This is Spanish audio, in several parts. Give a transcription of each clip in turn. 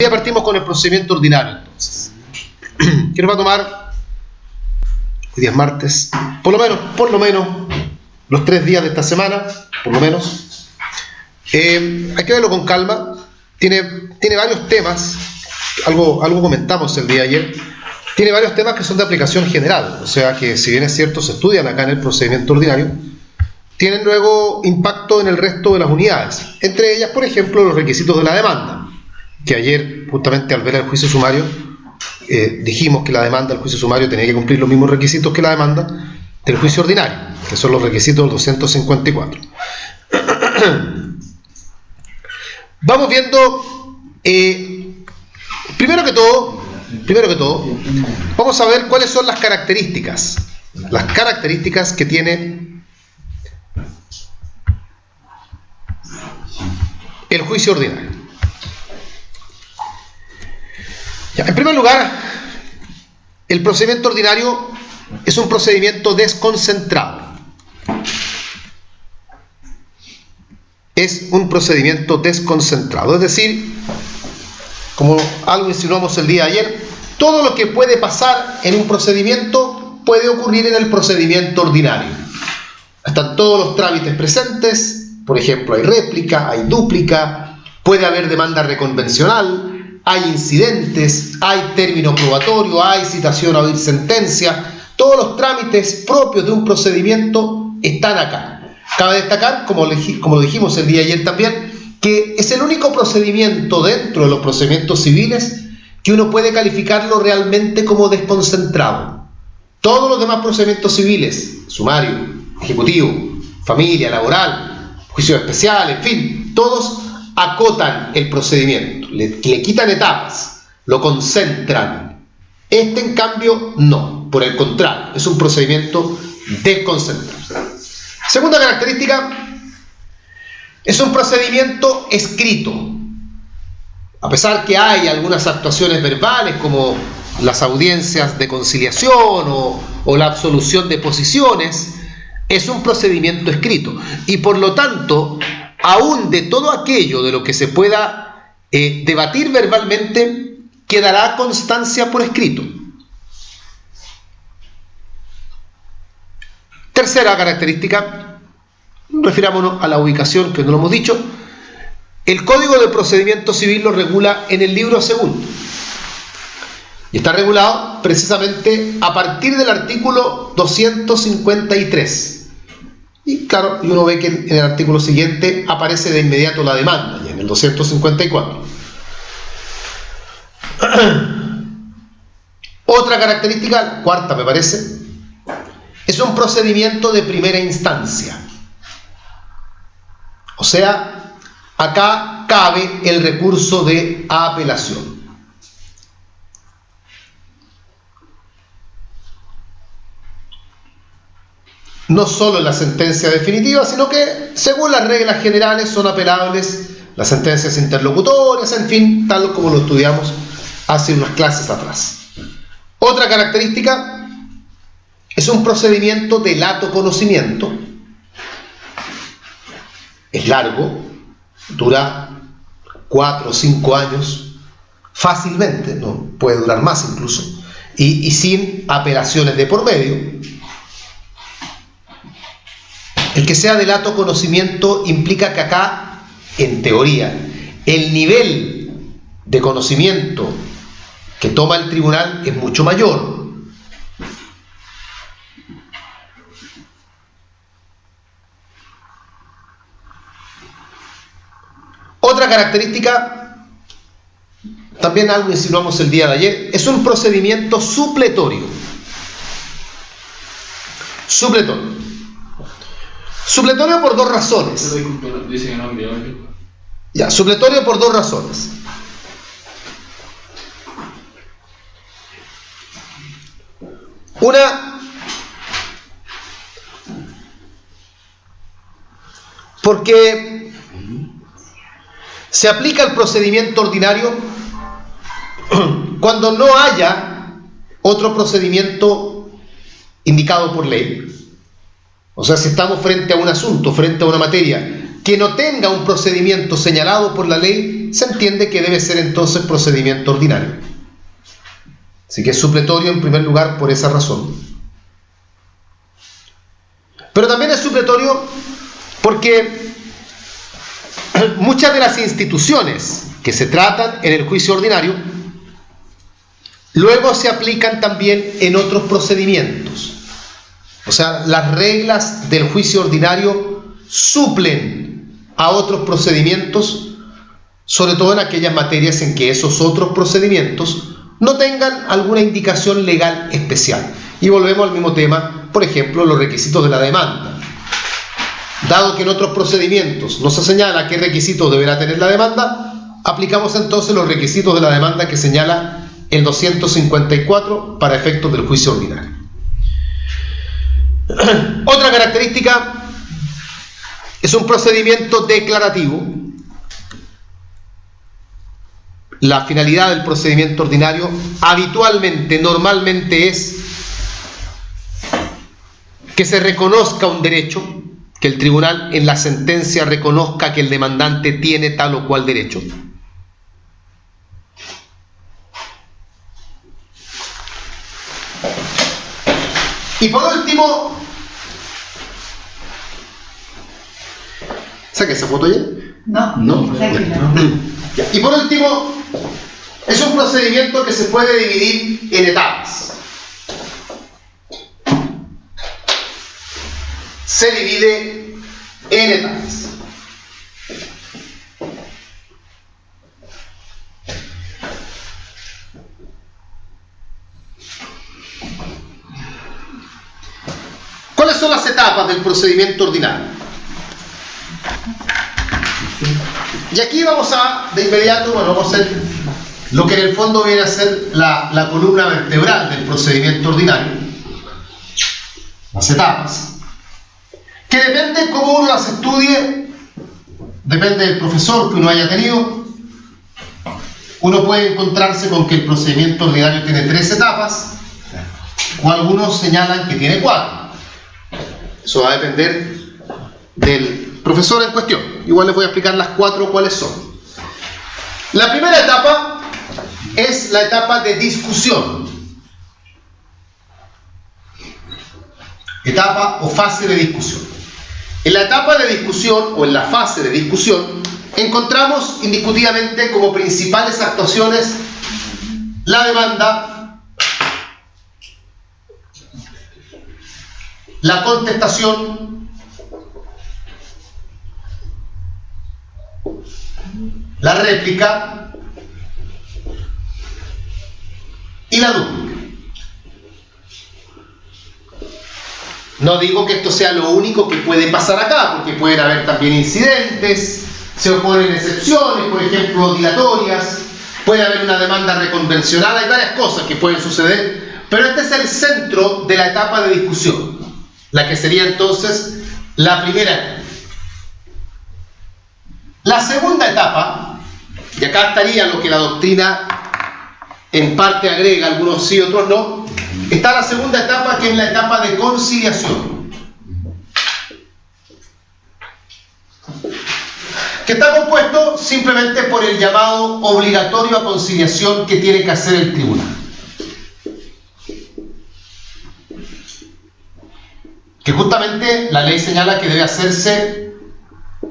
día partimos con el procedimiento ordinario, entonces. Que nos va a tomar, hoy día es martes, por lo menos, los 3 días de esta semana, por lo menos. Hay que verlo con calma. Tiene varios temas, algo comentamos el día de ayer. Tiene varios temas que son de aplicación general, o sea que si bien es cierto se estudian acá en el procedimiento ordinario, tienen luego impacto en el resto de las unidades. Entre ellas, por ejemplo, los requisitos de la demanda, que ayer, justamente al ver el juicio sumario, dijimos que la demanda del juicio sumario tenía que cumplir los mismos requisitos que la demanda del juicio ordinario, que son los requisitos del 254. Vamos viendo, primero que todo, vamos a ver cuáles son las características que tiene el juicio ordinario. Ya, en primer lugar, el procedimiento ordinario es un procedimiento desconcentrado. Es un procedimiento desconcentrado, es decir, como algo insinuamos el día de ayer, todo lo que puede pasar en un procedimiento puede ocurrir en el procedimiento ordinario. Están todos los trámites presentes, por ejemplo, hay réplica, hay dúplica, puede haber demanda reconvencional, hay incidentes, hay término probatorio, hay citación a oír sentencia. Todos los trámites propios de un procedimiento están acá. Cabe destacar, como lo dijimos el día de ayer también, que es el único procedimiento dentro de los procedimientos civiles que uno puede calificarlo realmente como desconcentrado. Todos los demás procedimientos civiles, sumario, ejecutivo, familia, laboral, juicio especial, en fin, todos acotan el procedimiento, le quitan etapas, lo concentran. Este, en cambio, no, por el contrario, es un procedimiento desconcentrado. Segunda característica, es un procedimiento escrito. A pesar que hay algunas actuaciones verbales como las audiencias de conciliación o la absolución de posiciones, es un procedimiento escrito. Y por lo tanto, aún de todo aquello de lo que se pueda debatir verbalmente, quedará constancia por escrito. Tercera característica, refirámonos a la ubicación, que no lo hemos dicho. El Código de Procedimiento Civil lo regula en el libro segundo. Y está regulado precisamente a partir del artículo 253. Y claro, uno ve que en el artículo siguiente aparece de inmediato la demanda, ya en el 254. Otra característica, la cuarta me parece, es un procedimiento de primera instancia. O sea, acá cabe el recurso de apelación. No solo en la sentencia definitiva, sino que, según las reglas generales, son apelables las sentencias interlocutorias, en fin, tal como lo estudiamos hace unas clases atrás. Otra característica, es un procedimiento de lato conocimiento. Es largo, dura 4 o 5 años fácilmente, no puede durar más incluso, y sin apelaciones de por medio. El que sea de lato conocimiento implica que acá, en teoría, el nivel de conocimiento que toma el tribunal es mucho mayor. Otra característica, también algo insinuamos el día de ayer, es un procedimiento supletorio. Supletorio por 2 razones. Ya, supletorio por 2 razones. Una, porque se aplica el procedimiento ordinario cuando no haya otro procedimiento indicado por ley. O sea, si estamos frente a un asunto, frente a una materia que no tenga un procedimiento señalado por la ley, se entiende que debe ser entonces procedimiento ordinario. Así que es supletorio en primer lugar por esa razón. Pero también es supletorio porque muchas de las instituciones que se tratan en el juicio ordinario luego se aplican también en otros procedimientos. O sea, las reglas del juicio ordinario suplen a otros procedimientos, sobre todo en aquellas materias en que esos otros procedimientos no tengan alguna indicación legal especial. Y volvemos al mismo tema, por ejemplo, los requisitos de la demanda. Dado que en otros procedimientos no se señala qué requisitos deberá tener la demanda, aplicamos entonces los requisitos de la demanda que señala el 254 para efectos del juicio ordinario. Otra característica es un procedimiento declarativo. La finalidad del procedimiento ordinario habitualmente, normalmente es que se reconozca un derecho, que el tribunal en la sentencia reconozca que el demandante tiene tal o cual derecho. Y por último, ¿saque esa foto ya? No. Ya. Y por último, es un procedimiento que se puede dividir en etapas. Se divide en etapas. ¿Cuáles son las etapas del procedimiento ordinario? Y aquí vamos de inmediato, vamos a hacer lo que en el fondo viene a ser la columna vertebral del procedimiento ordinario. Las etapas. Que depende cómo uno las estudie, depende del profesor que uno haya tenido. Uno puede encontrarse con que el procedimiento ordinario tiene 3 etapas, o algunos señalan que tiene 4. Eso va a depender del profesor en cuestión. Igual les voy a explicar las 4 cuáles son. La primera etapa es la etapa de discusión. Etapa o fase de discusión. En la etapa de discusión o en la fase de discusión encontramos indiscutiblemente como principales actuaciones la demanda, la contestación, la réplica y la dúplica. No digo que esto sea lo único que puede pasar acá, porque pueden haber también incidentes, se oponen excepciones, por ejemplo, dilatorias, puede haber una demanda reconvencional, hay varias cosas que pueden suceder, pero este es el centro de la etapa de discusión, la que sería entonces la primera. La segunda etapa, y acá estaría lo que la doctrina en parte agrega, algunos sí, otros no, está la segunda etapa, que es la etapa de conciliación, que está compuesto simplemente por el llamado obligatorio a conciliación que tiene que hacer el tribunal, que justamente la ley señala que debe hacerse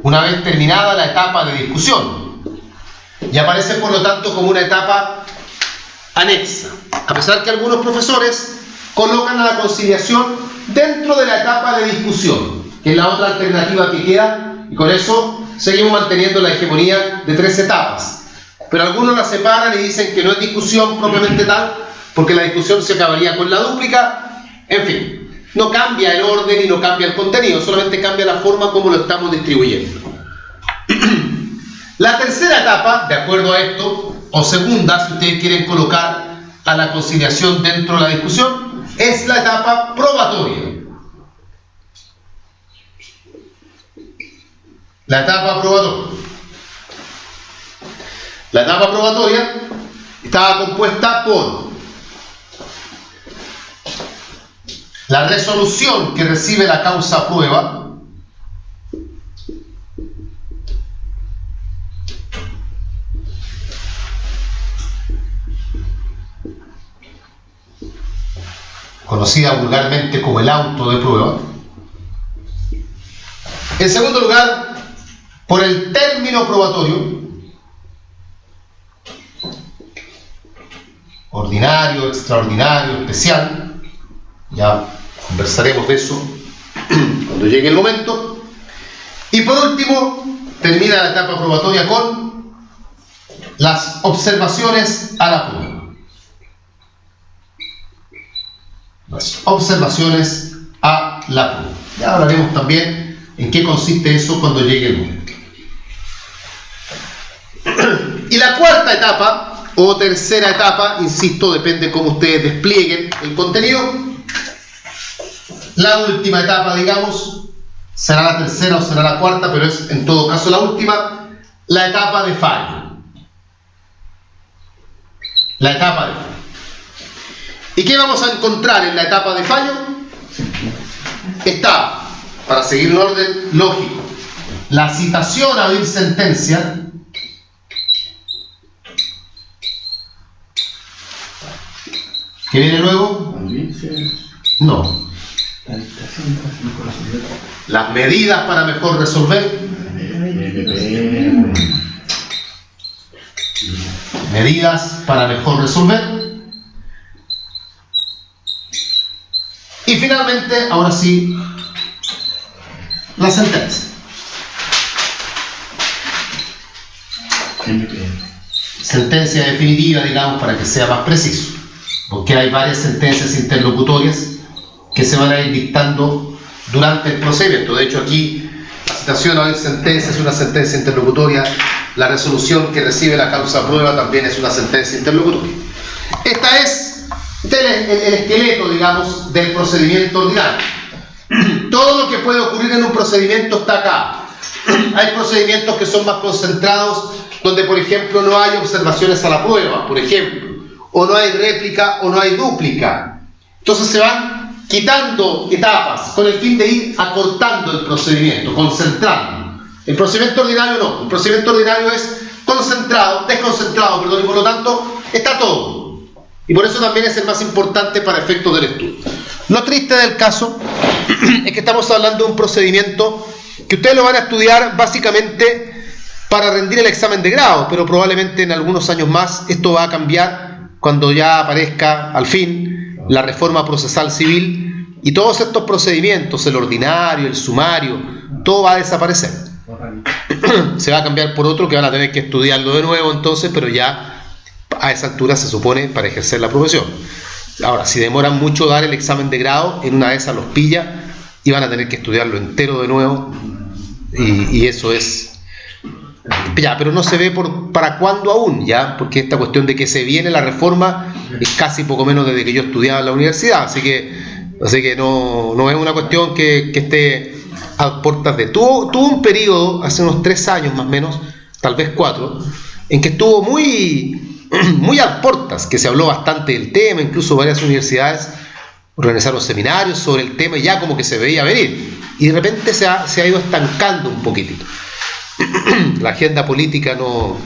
una vez terminada la etapa de discusión, y aparece por lo tanto como una etapa anexa, a pesar que algunos profesores colocan a la conciliación dentro de la etapa de discusión, que es la otra alternativa que queda, y con eso seguimos manteniendo la hegemonía de 3 etapas. Pero algunos la separan y dicen que no es discusión propiamente tal, porque la discusión se acabaría con la dúplica. En fin, no cambia el orden y no cambia el contenido, solamente cambia la forma como lo estamos distribuyendo. La tercera etapa, de acuerdo a esto, o segunda, si ustedes quieren colocar a la conciliación dentro de la discusión, es la etapa probatoria. La etapa probatoria. La etapa probatoria estaba compuesta por la resolución que recibe la causa prueba, conocida vulgarmente como el auto de prueba. En segundo lugar, por el término probatorio, ordinario, extraordinario, especial. Ya conversaremos de eso cuando llegue el momento. Y por último, termina la etapa probatoria con las observaciones a la prueba. Las observaciones a la prueba. Ya hablaremos también en qué consiste eso cuando llegue el momento. Y la cuarta etapa, o tercera etapa, insisto, depende cómo ustedes desplieguen el contenido. La última etapa, digamos, será la tercera o será la cuarta, pero es en todo caso la última, la etapa de fallo. La etapa de fallo. ¿Y qué vamos a encontrar en la etapa de fallo? Está, para seguir un orden lógico, la citación a oír sentencia. ¿Qué viene luego? No. Las medidas para mejor resolver. Medidas para mejor resolver. Y finalmente, ahora sí, la sentencia. Sentencia definitiva, digamos, para que sea más preciso. Porque hay varias sentencias interlocutorias que se van a ir dictando durante el procedimiento. De hecho, aquí la citación a oír sentencia es una sentencia interlocutoria. La resolución que recibe la causa prueba también es una sentencia interlocutoria. Esta es el esqueleto, digamos, del procedimiento ordinario. Todo lo que puede ocurrir en un procedimiento está acá. Hay procedimientos que son más concentrados, donde, por ejemplo, no hay observaciones a la prueba, por ejemplo, o no hay réplica o no hay dúplica. Entonces se van quitando etapas con el fin de ir acortando el procedimiento, concentrando. El procedimiento ordinario no. El procedimiento ordinario es desconcentrado, perdón, y por lo tanto está todo. Y por eso también es el más importante para efectos del estudio. Lo triste del caso es que estamos hablando de un procedimiento que ustedes lo van a estudiar básicamente para rendir el examen de grado, pero probablemente en algunos años más esto va a cambiar cuando ya aparezca al fin la reforma procesal civil y todos estos procedimientos, el ordinario, el sumario, todo va a desaparecer. Se va a cambiar por otro que van a tener que estudiarlo de nuevo entonces, pero ya a esa altura se supone para ejercer la profesión. Ahora, si demoran mucho dar el examen de grado, en una de esas los pilla y van a tener que estudiarlo entero de nuevo, y eso es ya, pero no se ve para cuándo aún, ya, porque esta cuestión de que se viene la reforma es casi poco menos desde que yo estudiaba en la universidad, así que no es una cuestión que esté a puertas de. Tuvo un periodo hace unos 3 años más o menos, tal vez 4, en que estuvo muy a portas, que se habló bastante del tema, incluso varias universidades organizaron seminarios sobre el tema y ya como que se veía venir, y de repente se ha ido estancando un poquitito. La agenda política no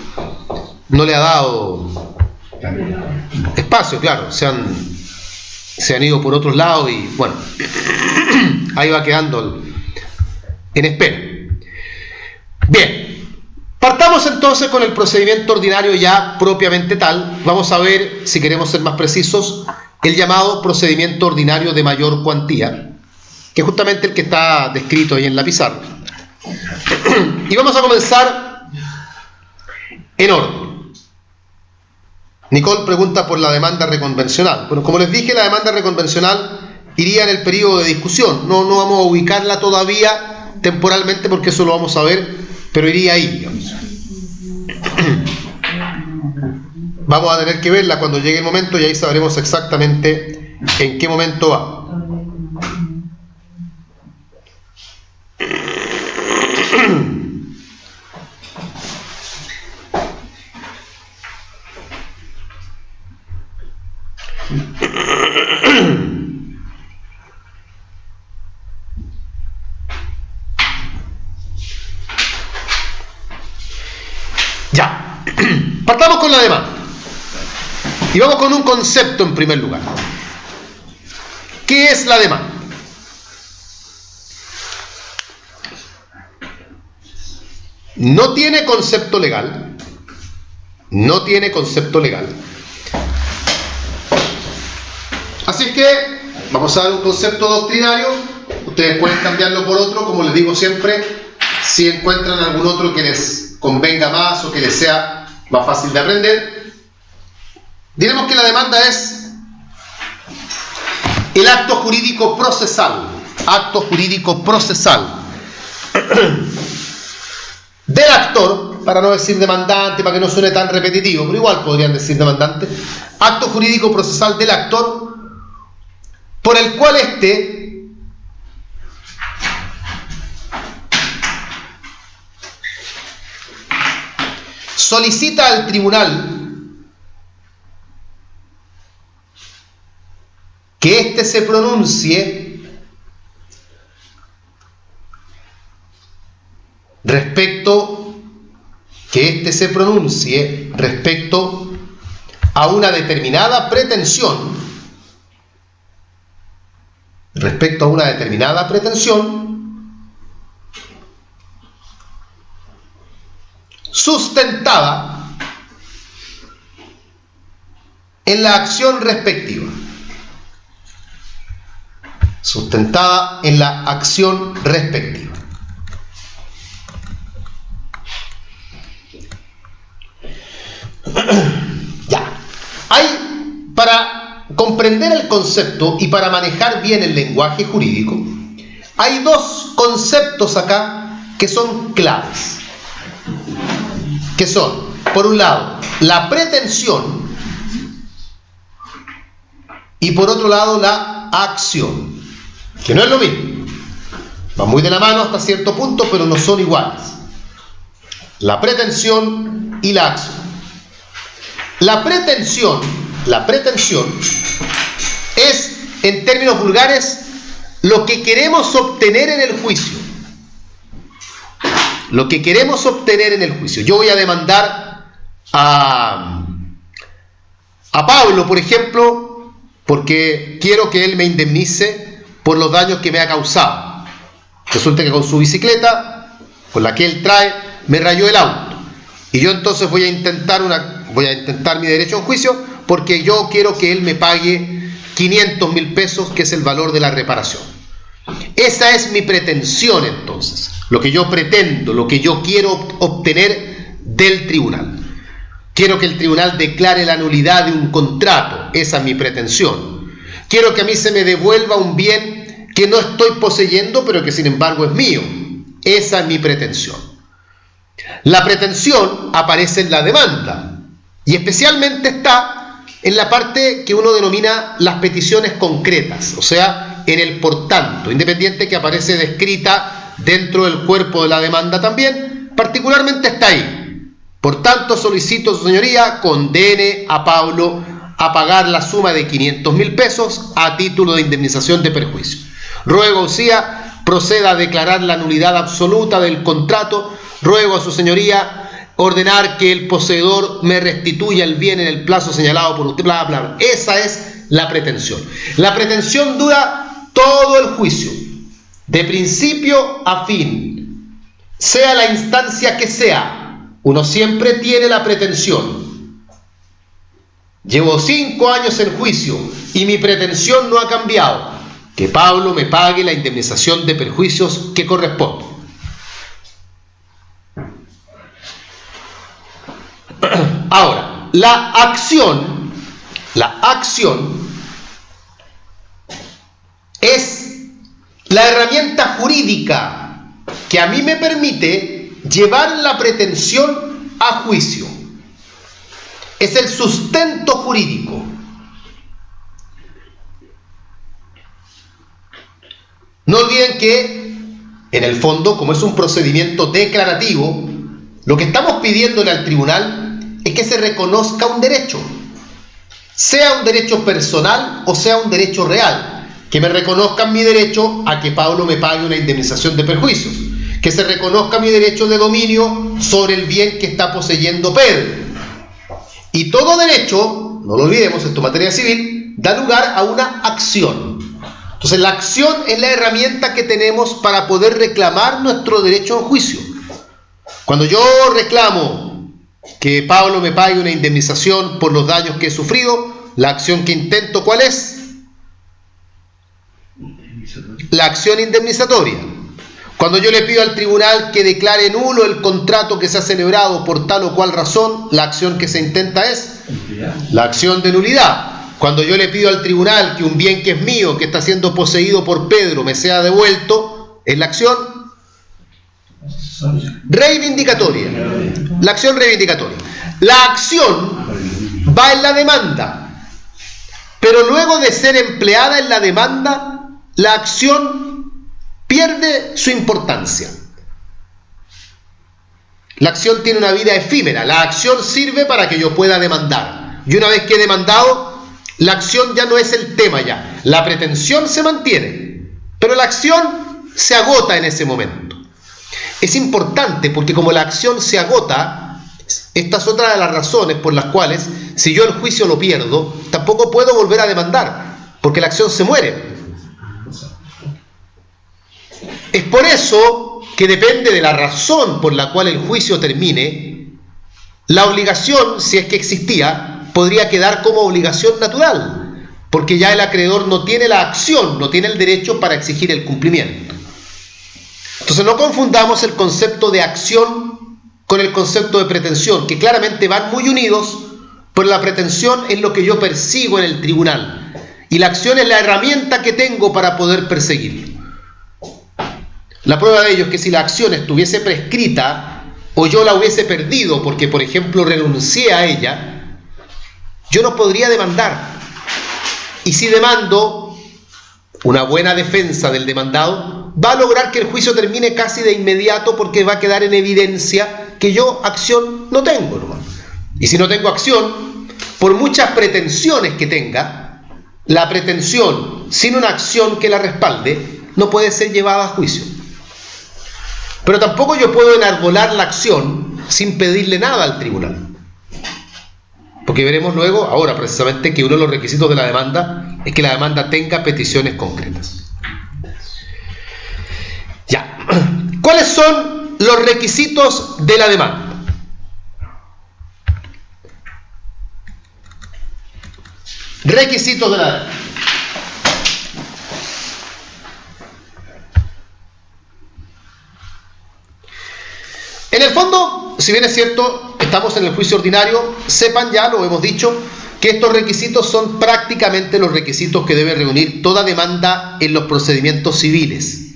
le ha dado espacio, claro, se han ido por otros lados y bueno, ahí va quedando en espera. Bien. Partamos entonces con el procedimiento ordinario ya propiamente tal. Vamos a ver, si queremos ser más precisos, el llamado procedimiento ordinario de mayor cuantía, que es justamente el que está descrito ahí en la pizarra. Y vamos a comenzar en orden. Nicole pregunta por la demanda reconvencional. Bueno, como les dije, la demanda reconvencional iría en el periodo de discusión. No vamos a ubicarla todavía temporalmente porque eso lo vamos a ver, pero iría ahí, digamos. Vamos a tener que verla cuando llegue el momento y ahí sabremos exactamente en qué momento va. Ya, partamos con la demanda y vamos con un concepto en primer lugar. ¿Qué es la demanda? No tiene concepto legal. No tiene concepto legal. Así es que vamos a dar un concepto doctrinario. Ustedes pueden cambiarlo por otro, como les digo siempre, si encuentran algún otro que les convenga más o que les sea más fácil de aprender. Diremos que la demanda es el acto jurídico procesal. Acto jurídico procesal del actor, para no decir demandante, para que no suene tan repetitivo, pero igual podrían decir demandante. Acto jurídico procesal del actor, por el cual éste solicita al tribunal que éste se pronuncie respecto a una determinada pretensión, sustentada en la acción respectiva. Sustentada en la acción respectiva. Ya. Para comprender el concepto y para manejar bien el lenguaje jurídico, hay dos conceptos acá que son claves. Que son, por un lado, la pretensión y por otro lado, la acción. Que no es lo mismo. Van muy de la mano hasta cierto punto, pero no son iguales. La pretensión y la acción. La pretensión es, en términos vulgares, lo que queremos obtener en el juicio. Lo que queremos obtener en el juicio. Yo voy a demandar a Pablo, por ejemplo, porque quiero que él me indemnice por los daños que me ha causado. Resulta que con su bicicleta, con la que él trae, me rayó el auto. Y yo entonces voy a intentar mi derecho a un juicio porque yo quiero que él me pague 500.000 pesos, que es el valor de la reparación. Esa es mi pretensión entonces. Lo que yo pretendo, lo que yo quiero obtener del tribunal. Quiero que el tribunal declare la nulidad de un contrato. Esa es mi pretensión. Quiero que a mí se me devuelva un bien que no estoy poseyendo, pero que sin embargo es mío. Esa es mi pretensión. La pretensión aparece en la demanda y especialmente está en la parte que uno denomina las peticiones concretas, o sea, en el por tanto, independiente que aparece descrita dentro del cuerpo de la demanda también, particularmente está ahí. Por tanto, solicito, su señoría, condene a Pablo a pagar la suma de 500.000 pesos a título de indemnización de perjuicio. Ruego, usía, proceda a declarar la nulidad absoluta del contrato. Ruego a su señoría ordenar que el poseedor me restituya el bien en el plazo señalado por usted, bla, bla, bla. Esa es la pretensión. La pretensión dura todo el juicio, de principio a fin, sea la instancia que sea. Uno siempre tiene la pretensión. Llevo 5 años en juicio y mi pretensión no ha cambiado: que Pablo me pague la indemnización de perjuicios que corresponde. Ahora, la acción es la herramienta jurídica que a mí me permite llevar la pretensión a juicio. Es el sustento jurídico. No olviden que, en el fondo, como es un procedimiento declarativo, lo que estamos pidiéndole al tribunal es que se reconozca un derecho, sea un derecho personal o sea un derecho real, que me reconozcan mi derecho a que Pablo me pague una indemnización de perjuicios, que se reconozca mi derecho de dominio sobre el bien que está poseyendo Pedro. Y todo derecho, no lo olvidemos, esto en materia civil, da lugar a una acción. Entonces la acción es la herramienta que tenemos para poder reclamar nuestro derecho a un juicio. Cuando yo reclamo que Pablo me pague una indemnización por los daños que he sufrido, la acción que intento, ¿cuál es? La acción indemnizatoria. Cuando yo le pido al tribunal que declare nulo el contrato que se ha celebrado por tal o cual razón, la acción que se intenta es la acción de nulidad. Cuando yo le pido al tribunal que un bien que es mío, que está siendo poseído por Pedro, me sea devuelto, es la acción reivindicatoria. La acción reivindicatoria. La acción va en la demanda, pero luego de ser empleada en la demanda, la acción pierde su importancia. La acción tiene una vida efímera. La acción sirve para que yo pueda demandar. Y una vez que he demandado, la acción ya no es el tema ya. La pretensión se mantiene, pero la acción se agota en ese momento. Es importante porque como la acción se agota, esta es otra de las razones por las cuales, si yo el juicio lo pierdo, tampoco puedo volver a demandar, porque la acción se muere. Es por eso que depende de la razón por la cual el juicio termine, la obligación, si es que existía, podría quedar como obligación natural, porque ya el acreedor no tiene la acción, no tiene el derecho para exigir el cumplimiento. Entonces no confundamos el concepto de acción con el concepto de pretensión, que claramente van muy unidos, pero la pretensión es lo que yo persigo en el tribunal, y la acción es la herramienta que tengo para poder perseguirlo. La prueba de ello es que si la acción estuviese prescrita o yo la hubiese perdido porque, por ejemplo, renuncié a ella, yo no podría demandar. Y si demando, una buena defensa del demandado va a lograr que el juicio termine casi de inmediato porque va a quedar en evidencia que yo acción no tengo, ¿no? Y si no tengo acción, por muchas pretensiones que tenga, la pretensión sin una acción que la respalde no puede ser llevada a juicio. Pero tampoco yo puedo enarbolar la acción sin pedirle nada al tribunal. Porque veremos luego, ahora precisamente, que uno de los requisitos de la demanda es que la demanda tenga peticiones concretas. Ya. ¿Cuáles son los requisitos de la demanda? Requisitos de la demanda. En el fondo, si bien es cierto, estamos en el juicio ordinario, sepan ya, lo hemos dicho, que estos requisitos son prácticamente los requisitos que debe reunir toda demanda en los procedimientos civiles.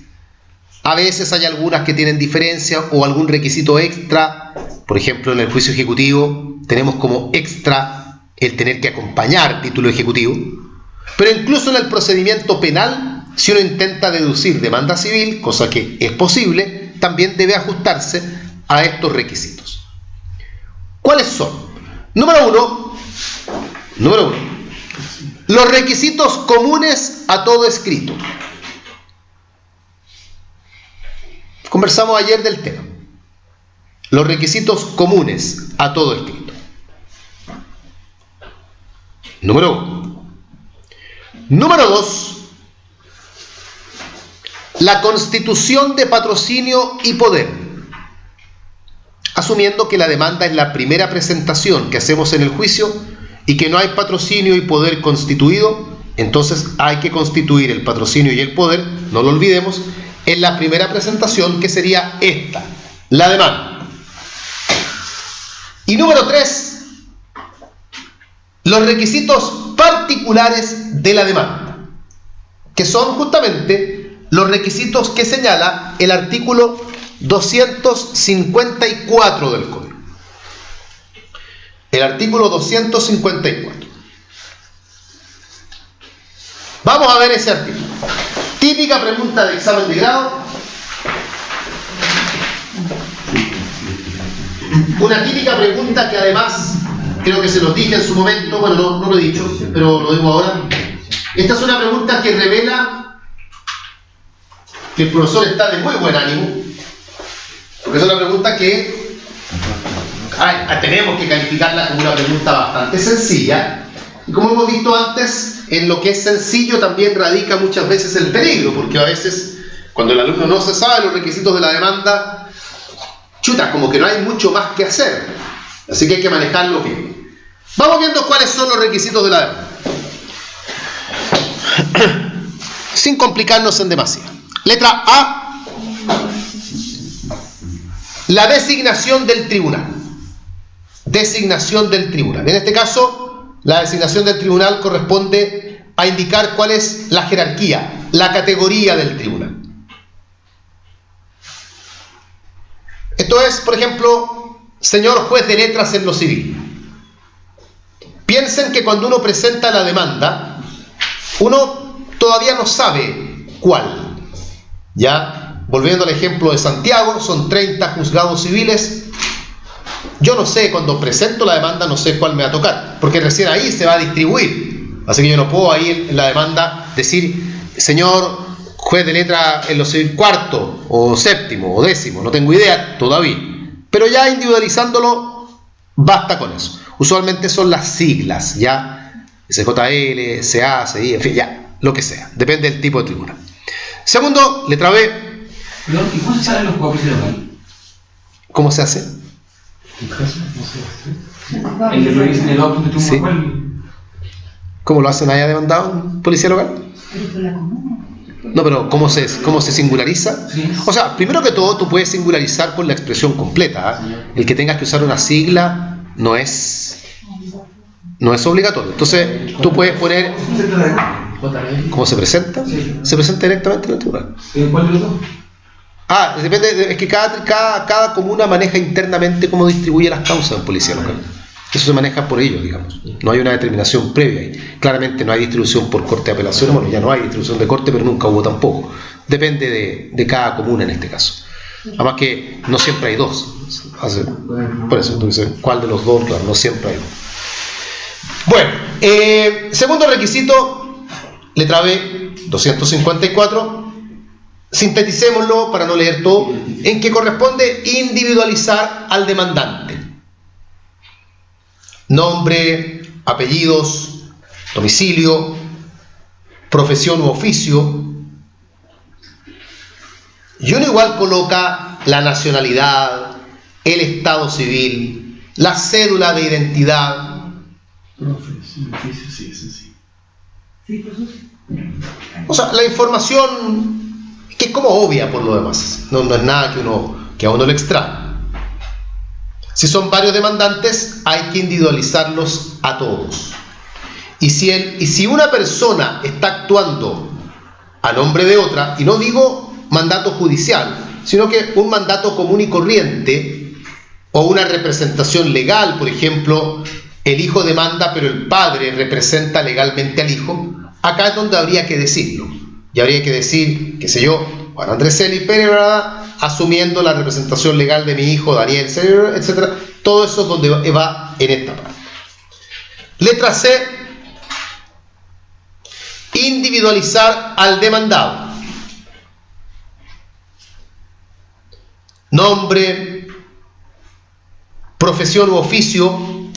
A veces hay algunas que tienen diferencia o algún requisito extra. Por ejemplo, en el juicio ejecutivo tenemos como extra el tener que acompañar título ejecutivo. Pero incluso en el procedimiento penal, si uno intenta deducir demanda civil, cosa que es posible, también debe ajustarse a estos requisitos. ¿Cuáles son? Número uno, los requisitos comunes a todo escrito. Conversamos ayer del tema. Los requisitos comunes a todo escrito. Número uno. Número dos, la constitución de patrocinio y poder. Asumiendo que la demanda es la primera presentación que hacemos en el juicio y que no hay patrocinio y poder constituido, entonces hay que constituir el patrocinio y el poder, no lo olvidemos, en la primera presentación, que sería esta, la demanda. Y número 3, los requisitos particulares de la demanda, que son justamente los requisitos que señala el artículo 254 del Código. El artículo 254. Vamos a ver ese artículo. Típica pregunta de examen de grado. Una típica pregunta que además creo que se los dije en su momento, bueno, no lo he dicho, pero lo digo ahora. Esta es una pregunta que revela que el profesor está de muy buen ánimo, porque es una pregunta que tenemos que calificarla como una pregunta bastante sencilla, Y como hemos visto antes, en lo que es sencillo también radica muchas veces el peligro, porque a veces, cuando el alumno no se sabe los requisitos de la demanda, chuta, como que no hay mucho más que hacer. Así que hay que manejarlo bien. Vamos viendo cuáles son los requisitos de la demanda, sin complicarnos en demasía. Letra A, la designación del tribunal. Designación del tribunal. En este caso, la designación del tribunal corresponde a indicar cuál es la jerarquía, la categoría del tribunal. Esto es, por ejemplo, señor juez de letras en lo civil. Piensen que cuando uno presenta la demanda, uno todavía no sabe cuál. Ya, volviendo al ejemplo de Santiago, son 30 juzgados civiles. Yo no sé, cuando presento la demanda, no sé cuál me va a tocar, porque recién ahí se va a distribuir. Así que yo no puedo ahí en la demanda decir, señor juez de letra en lo civil cuarto, o séptimo, o décimo, no tengo idea todavía. Pero ya individualizándolo, basta con eso. Usualmente son las siglas, ya, SJL, CA, CI, en fin, ya, lo que sea, depende del tipo de tribunal. Segundo, letra B. Perdón, ¿y cómo se salen los juegos locales? ¿Cómo se hace? El de revisen el auto de tu Sí. cual. ¿Cómo lo hacen allá demandado en policía local? No, pero ¿cómo se singulariza? Sí. O sea, primero que todo, tú puedes singularizar con la expresión completa, ¿eh? El que tengas que usar una sigla no es obligatorio. Entonces, tú puedes poner ¿cómo se presenta? Sí. Se presenta directamente en el tribunal. ¿Cuál de los dos? Depende, es que cada comuna maneja internamente cómo distribuye las causas en policía local. Eso se maneja por ellos, digamos. No hay una determinación previa ahí. Claramente no hay distribución por corte de apelaciones, bueno, ya no hay distribución de corte, pero nunca hubo tampoco. Depende de cada comuna en este caso. Además que no siempre hay dos. Por eso, entonces, ¿cuál de los dos? Claro, no siempre hay dos. Bueno, segundo requisito, letra B, 254. Sinteticémoslo para no leer todo, en que corresponde individualizar al demandante. Nombre, apellidos, domicilio, profesión u oficio. Y uno igual coloca la nacionalidad, el estado civil, la cédula de identidad. O sea, la información que es como obvia por lo demás, no es nada que a uno le extrae. Si son varios demandantes, hay que individualizarlos a todos. Y si una persona está actuando a nombre de otra, y no digo mandato judicial, sino que un mandato común y corriente, o una representación legal, por ejemplo, el hijo demanda pero el padre representa legalmente al hijo, acá es donde habría que decirlo. Y habría que decir, qué sé yo, Juan Andrés Celi Pérez, asumiendo la representación legal de mi hijo Daniel Celi, etc. Todo eso es donde va en esta parte. Letra C, individualizar al demandado. Nombre, profesión u oficio.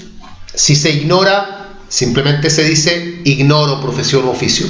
Si se ignora, simplemente se dice ignoro profesión u oficio.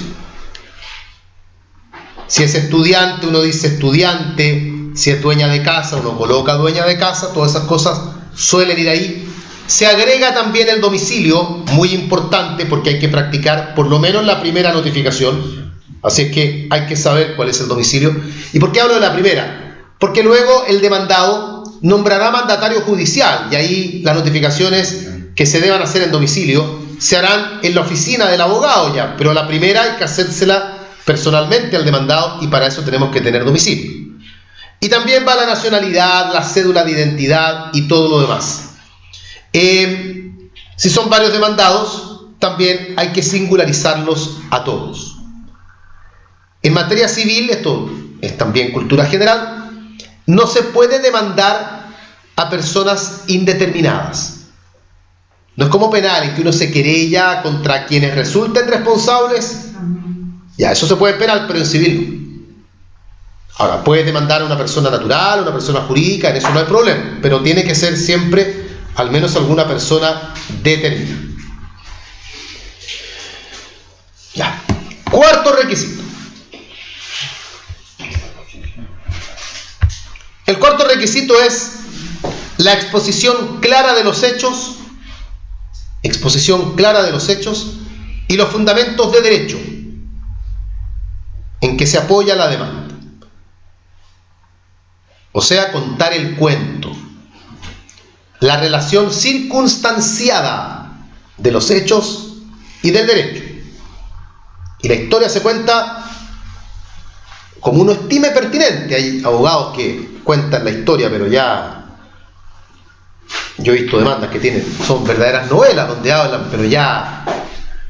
Si es estudiante, uno dice estudiante. Si es dueña de casa, uno coloca dueña de casa. Todas esas cosas suelen ir ahí. Se agrega también el domicilio, muy importante porque hay que practicar por lo menos la primera notificación. Así es que hay que saber cuál es el domicilio. ¿Y por qué hablo de la primera? Porque luego el demandado nombrará mandatario judicial y ahí las notificaciones que se deban hacer en domicilio se harán en la oficina del abogado ya, pero la primera hay que hacérsela personalmente al demandado y para eso tenemos que tener domicilio. Y también va la nacionalidad, la cédula de identidad y todo lo demás. Si son varios demandados, también hay que singularizarlos a todos. En materia civil, esto es también cultura general, no se puede demandar a personas indeterminadas. No es como penal, en que uno se querella contra quienes resulten responsables. Ya, eso se puede en penal, pero en civil no. Ahora, puedes demandar a una persona natural, a una persona jurídica, en eso no hay problema, pero tiene que ser siempre al menos alguna persona determinada. requisito es la exposición clara de los hechos, y los fundamentos de derecho en que se apoya la demanda. O sea, contar el cuento, la relación circunstanciada de los hechos y del derecho. Y la historia se cuenta como uno estime pertinente. Hay abogados que cuentan la historia, pero ya yo he visto demandas que son verdaderas novelas donde hablan, pero ya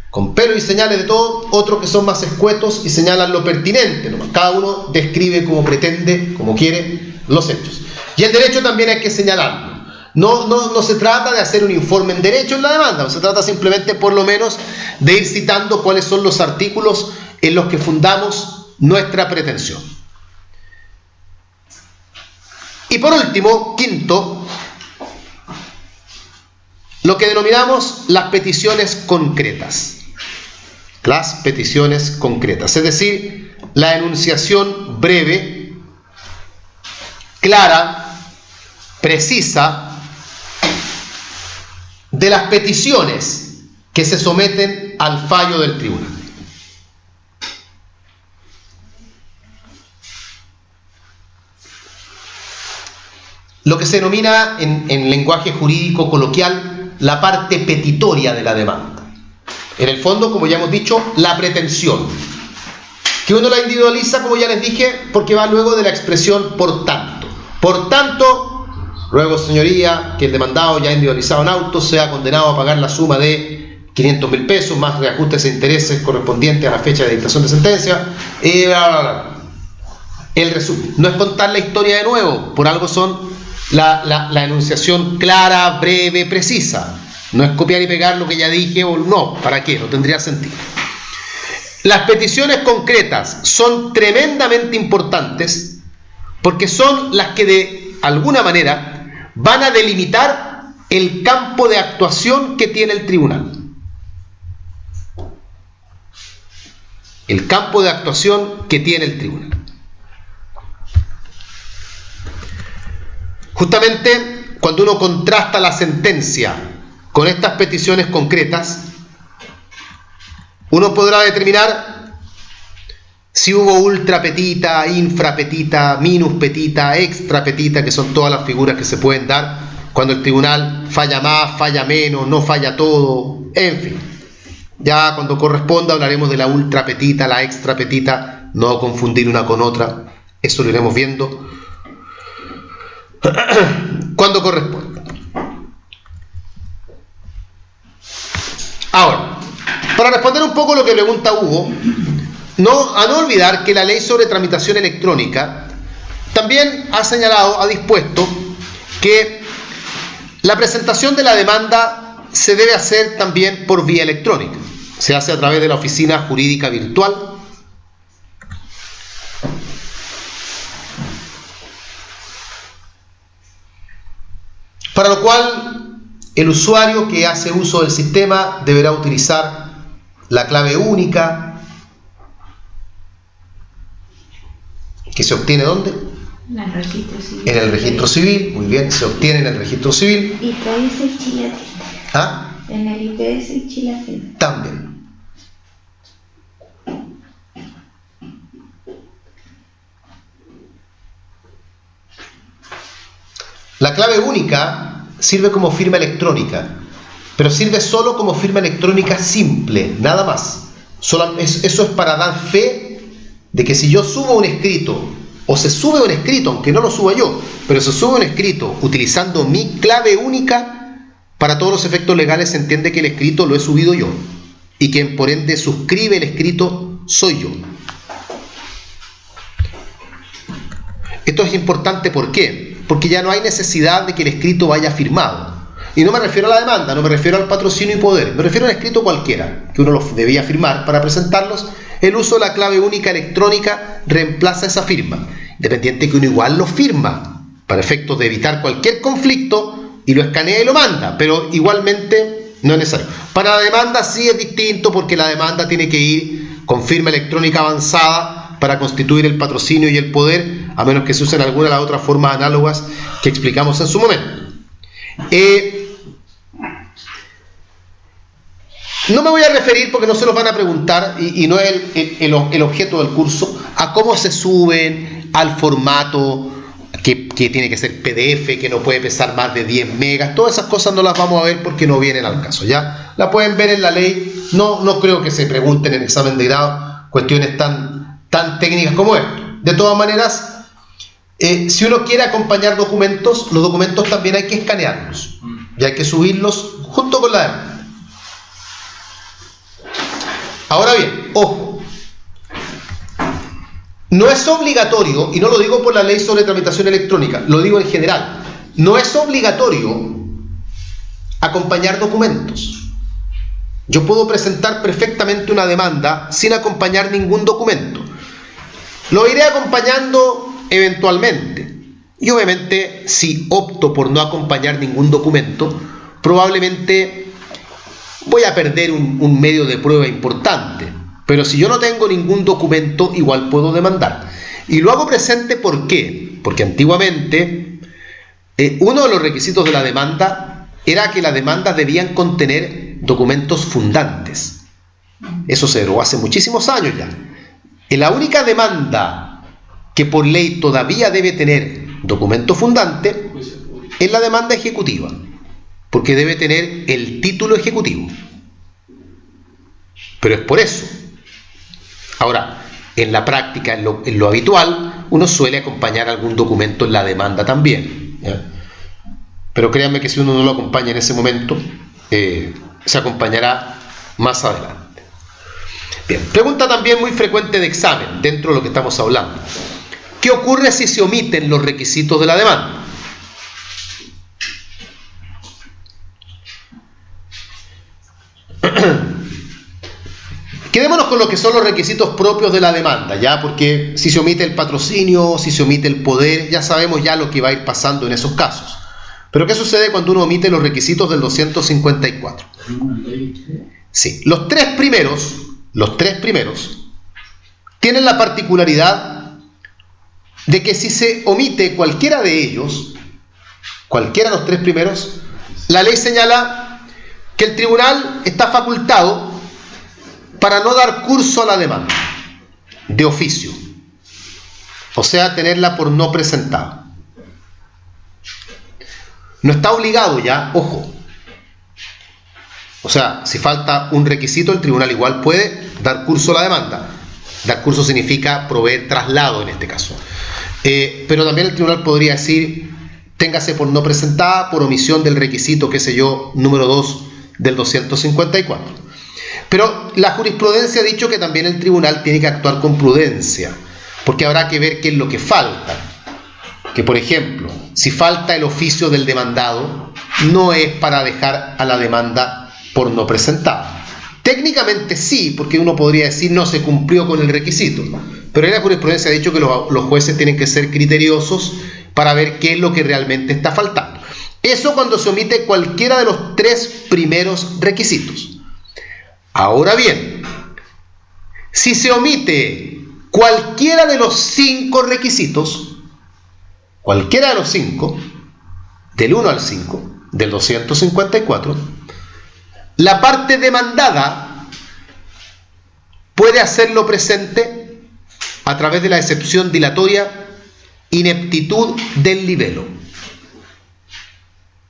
con pelos y señales de todo. Otros que son más escuetos y señalan lo pertinente, ¿no? Cada uno describe como pretende, como quiere, los hechos. Y el derecho también hay que señalarlo. No se trata de hacer un informe en derecho en la demanda, se trata simplemente por lo menos de ir citando cuáles son los artículos en los que fundamos nuestra pretensión. Y por último, quinto, lo que denominamos las peticiones concretas. Las peticiones concretas, es decir, la enunciación breve, clara, precisa, de las peticiones que se someten al fallo del tribunal. Lo que se denomina en lenguaje jurídico coloquial la parte petitoria de la demanda. En el fondo, como ya hemos dicho, la pretensión, que uno la individualiza, como ya les dije, porque va luego de la expresión por tanto. Por tanto, ruego, señoría, que el demandado ya individualizado en auto sea condenado a pagar la suma de 500.000 pesos más reajustes e intereses correspondientes a la fecha de dictación de sentencia, y bla, bla, bla. El resumen. No es contar la historia de nuevo, por algo son la enunciación clara, breve, precisa. No es copiar y pegar lo que ya dije, o no, ¿para qué? No tendría sentido. Las peticiones concretas son tremendamente importantes porque son las que de alguna manera van a delimitar el campo de actuación que tiene el tribunal. El campo de actuación que tiene el tribunal. Justamente cuando uno contrasta la sentencia con estas peticiones concretas, uno podrá determinar si hubo ultra petita, infra petita, minus petita, extra petita, que son todas las figuras que se pueden dar cuando el tribunal falla más, falla menos, no falla todo, en fin. Ya cuando corresponda hablaremos de la ultra petita, la extra petita, no confundir una con otra, eso lo iremos viendo cuando corresponda. Ahora, para responder un poco lo que pregunta Hugo, a no olvidar que la ley sobre tramitación electrónica también ha señalado, ha dispuesto que la presentación de la demanda se debe hacer también por vía electrónica. Se hace a través de la oficina jurídica virtual. Para lo cual, el usuario que hace uso del sistema deberá utilizar la clave única, que se obtiene ¿dónde? En el registro civil. En el registro civil, muy bien, se obtiene en el registro civil. IPS y Chilatina. ¿Ah? En el IPS y Chilatina. También. La clave única sirve como firma electrónica, pero sirve solo como firma electrónica simple, nada más. Eso es para dar fe de que si yo subo un escrito, o se sube un escrito, aunque no lo suba yo, pero se sube un escrito utilizando mi clave única, para todos los efectos legales se entiende que el escrito lo he subido yo, y quien por ende suscribe el escrito soy yo. Esto es importante, ¿por qué? Porque ya no hay necesidad de que el escrito vaya firmado. Y no me refiero a la demanda, no me refiero al patrocinio y poder, me refiero a un escrito cualquiera, que uno lo debía firmar para presentarlos. El uso de la clave única electrónica reemplaza esa firma, independiente que uno igual lo firma, para efectos de evitar cualquier conflicto, y lo escanea y lo manda, pero igualmente no es necesario. Para la demanda sí es distinto, porque la demanda tiene que ir con firma electrónica avanzada, para constituir el patrocinio y el poder, a menos que se usen alguna de las otras formas análogas que explicamos en su momento. No me voy a referir, porque no se los van a preguntar, y no es el objeto del curso, a cómo se suben al formato que tiene que ser PDF, que no puede pesar más de 10 megas. Todas esas cosas no las vamos a ver porque no vienen al caso, ¿ya? La pueden ver en la ley. No creo que se pregunten en examen de grado cuestiones tan técnicas como esto. De todas maneras, si uno quiere acompañar documentos, los documentos también hay que escanearlos y hay que subirlos junto con la demanda. Ahora bien, ojo, no es obligatorio, y no lo digo por la ley sobre tramitación electrónica, lo digo en general, no es obligatorio acompañar documentos. Yo puedo presentar perfectamente una demanda sin acompañar ningún documento. Lo iré acompañando eventualmente. Y obviamente, si opto por no acompañar ningún documento, probablemente voy a perder un medio de prueba importante. Pero si yo no tengo ningún documento, igual puedo demandar. Y lo hago presente, ¿por qué? Porque antiguamente uno de los requisitos de la demanda era que las demandas debían contener documentos fundantes. Eso se derogó hace muchísimos años ya. Y la única demanda que por ley todavía debe tener documento fundante es la demanda ejecutiva, porque debe tener el título ejecutivo. Pero es por eso. Ahora, en la práctica, en lo habitual, uno suele acompañar algún documento en la demanda también, ¿ya? Pero créanme que si uno no lo acompaña en ese momento, se acompañará más adelante. Bien, pregunta también muy frecuente de examen, dentro de lo que estamos hablando. ¿Qué ocurre si se omiten los requisitos de la demanda? Quedémonos con lo que son los requisitos propios de la demanda, ¿ya? Porque si se omite el patrocinio, si se omite el poder, ya sabemos ya lo que va a ir pasando en esos casos. Pero ¿qué sucede cuando uno omite los requisitos del 254? Sí, los tres primeros tienen la particularidad de que si se omite cualquiera de ellos, cualquiera de los tres primeros, la ley señala que el tribunal está facultado para no dar curso a la demanda de oficio, o sea, tenerla por no presentada. No está obligado ya, ojo. O sea, si falta un requisito, el tribunal igual puede dar curso a la demanda. Dar curso significa proveer traslado en este caso. Pero también el tribunal podría decir, téngase por no presentada por omisión del requisito, qué sé yo, número 2 del 254. Pero la jurisprudencia ha dicho que también el tribunal tiene que actuar con prudencia, porque habrá que ver qué es lo que falta. Que, por ejemplo, si falta el oficio del demandado, no es para dejar a la demanda por no presentada. Técnicamente sí, porque uno podría decir no se cumplió con el requisito, pero la jurisprudencia ha dicho que los jueces tienen que ser criteriosos para ver qué es lo que realmente está faltando. Eso cuando se omite cualquiera de los tres primeros requisitos. Ahora bien, si se omite cualquiera de los 5 requisitos, cualquiera de los 5, del 1 al 5, del 254, la parte demandada puede hacerlo presente a través de la excepción dilatoria ineptitud del libelo.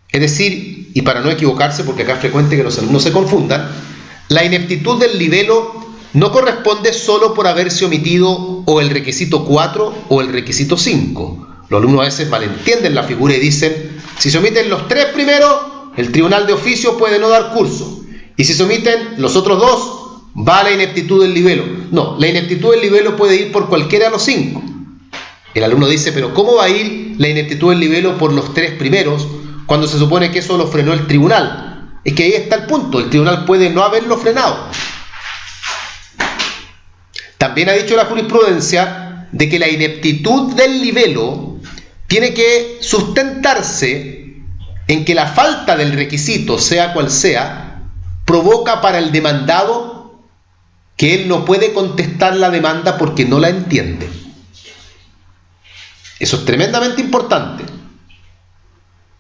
Es decir, y para no equivocarse, porque acá es frecuente que los alumnos se confundan, la ineptitud del libelo no corresponde solo por haberse omitido o el requisito 4 o el requisito 5. Los alumnos a veces malentienden la figura y dicen, si se omiten los 3 primeros, el tribunal de oficio puede no dar curso. Y si se omiten los otros 2, va la ineptitud del libelo. No, la ineptitud del libelo puede ir por cualquiera de los 5. El alumno dice, pero ¿cómo va a ir la ineptitud del libelo por los 3 primeros cuando se supone que eso lo frenó el tribunal? Es que ahí está el punto, el tribunal puede no haberlo frenado. También ha dicho la jurisprudencia de que la ineptitud del libelo tiene que sustentarse en que la falta del requisito, sea cual sea, provoca para el demandado que él no puede contestar la demanda porque no la entiende. Eso es tremendamente importante.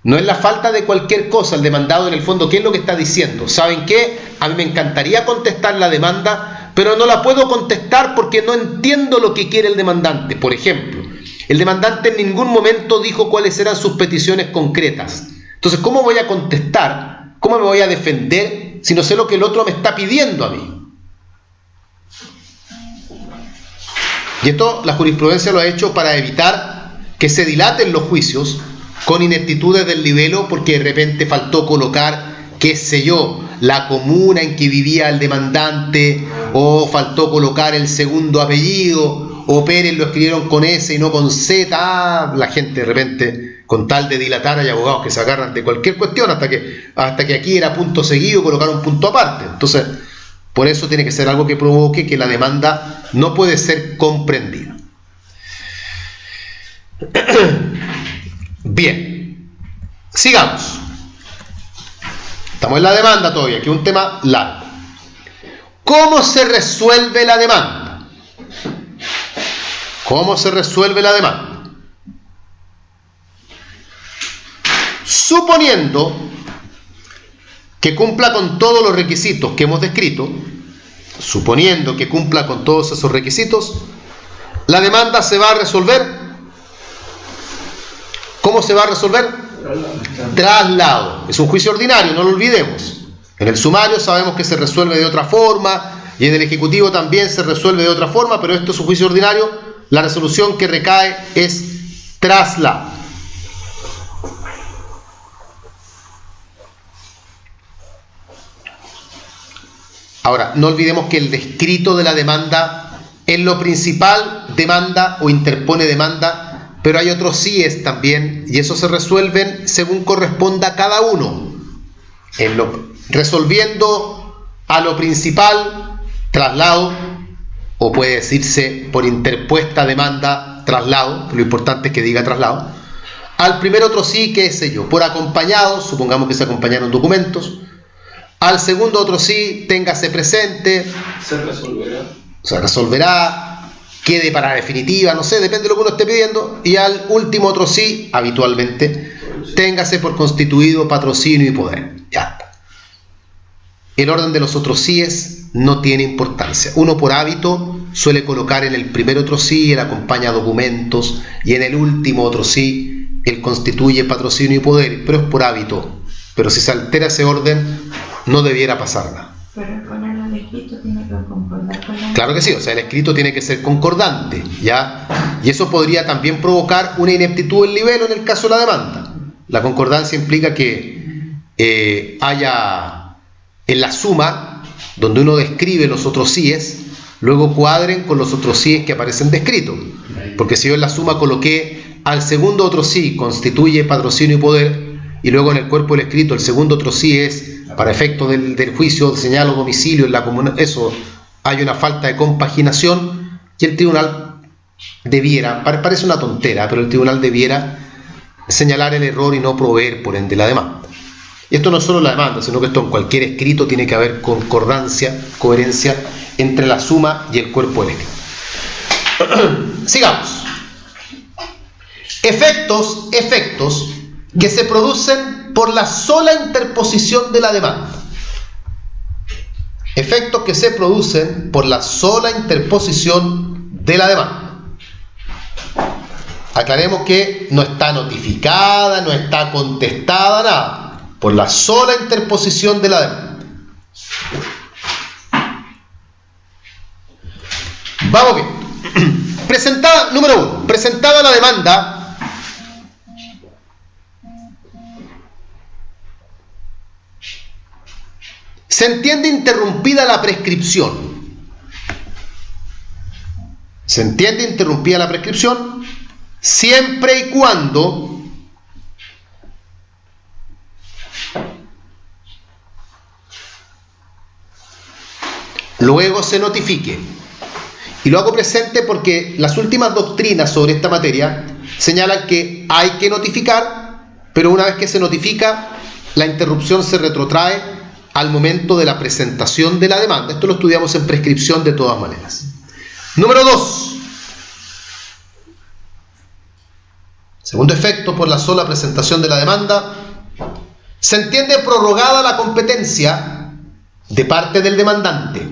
No es la falta de cualquier cosa. El demandado, en el fondo, ¿qué es lo que está diciendo? ¿Saben qué? A mí me encantaría contestar la demanda, pero no la puedo contestar porque no entiendo lo que quiere el demandante. Por ejemplo, el demandante en ningún momento dijo cuáles eran sus peticiones concretas. Entonces, ¿cómo voy a contestar? ¿Cómo me voy a defender si no sé lo que el otro me está pidiendo a mí? Y esto la jurisprudencia lo ha hecho para evitar que se dilaten los juicios con ineptitudes del libelo, porque de repente faltó colocar, qué sé yo, la comuna en que vivía el demandante, o faltó colocar el segundo apellido, o Pérez lo escribieron con S y no con Z. La gente de repente, con tal de dilatar, hay abogados que se agarran de cualquier cuestión hasta que aquí era punto seguido, colocaron punto aparte. Entonces, por eso tiene que ser algo que provoque que la demanda no puede ser comprendida. Bien, sigamos. Estamos en la demanda todavía, que es un tema largo. ¿Cómo se resuelve la demanda? ¿Cómo se resuelve la demanda? Suponiendo que cumpla con todos los requisitos que hemos descrito, suponiendo que cumpla con todos esos requisitos, la demanda se va a resolver. ¿Cómo se va a resolver? Traslado. Es un juicio ordinario, no lo olvidemos. En el sumario sabemos que se resuelve de otra forma, y en el ejecutivo también se resuelve de otra forma, pero esto es un juicio ordinario. La resolución que recae es traslado. Ahora, no olvidemos que el descrito de la demanda en lo principal demanda o interpone demanda, pero hay otros síes también, y esos se resuelven según corresponda a cada uno. Resolviendo a lo principal, traslado, o puede decirse por interpuesta demanda, traslado, lo importante es que diga traslado. Al primer otro sí, qué sé yo, por acompañados, supongamos que se acompañaron documentos. Al segundo otro sí, téngase presente. Se resolverá, quede para definitiva, no sé, depende de lo que uno esté pidiendo. Y al último otro sí, habitualmente, téngase por constituido patrocinio y poder. Ya está. El orden de los otros síes no tiene importancia. Uno por hábito suele colocar en el primer otro sí el acompaña documentos, y en el último otro sí el constituye patrocinio y poder, pero es por hábito. Pero si se altera ese orden, no debiera pasar nada. Pero con el escrito tiene que concordar con la... Claro que sí, o sea, el escrito tiene que ser concordante, ¿ya? Y eso podría también provocar una ineptitud del libelo en el caso de la demanda. La concordancia implica que haya en la suma, donde uno describe los otros síes, luego cuadren con los otros síes que aparecen descritos. Porque si yo en la suma coloqué al segundo otro sí constituye patrocinio y poder, y luego en el cuerpo del escrito el segundo otro sí es para efectos del juicio, señalo domicilio en la comuna, eso hay una falta de compaginación, y el tribunal debiera, parece una tontera, pero el tribunal debiera señalar el error y no proveer por ende la demanda. Y esto no es solo la demanda, sino que esto en cualquier escrito tiene que haber concordancia, coherencia entre la suma y el cuerpo del escrito. Sigamos. Efectos que se producen por la sola interposición de la demanda. Efectos que se producen por la sola interposición de la demanda. Aclaremos que no está notificada, no está contestada, nada. Por la sola interposición de la demanda. Vamos bien. Número 1. Presentada la demanda, se entiende interrumpida la prescripción. Se entiende interrumpida la prescripción siempre y cuando luego se notifique. Y lo hago presente porque las últimas doctrinas sobre esta materia señalan que hay que notificar, pero una vez que se notifica, la interrupción se retrotrae al momento de la presentación de la demanda. Esto lo estudiamos en prescripción de todas maneras. Número 2. Segundo efecto por la sola presentación de la demanda. Se entiende prorrogada la competencia de parte del demandante.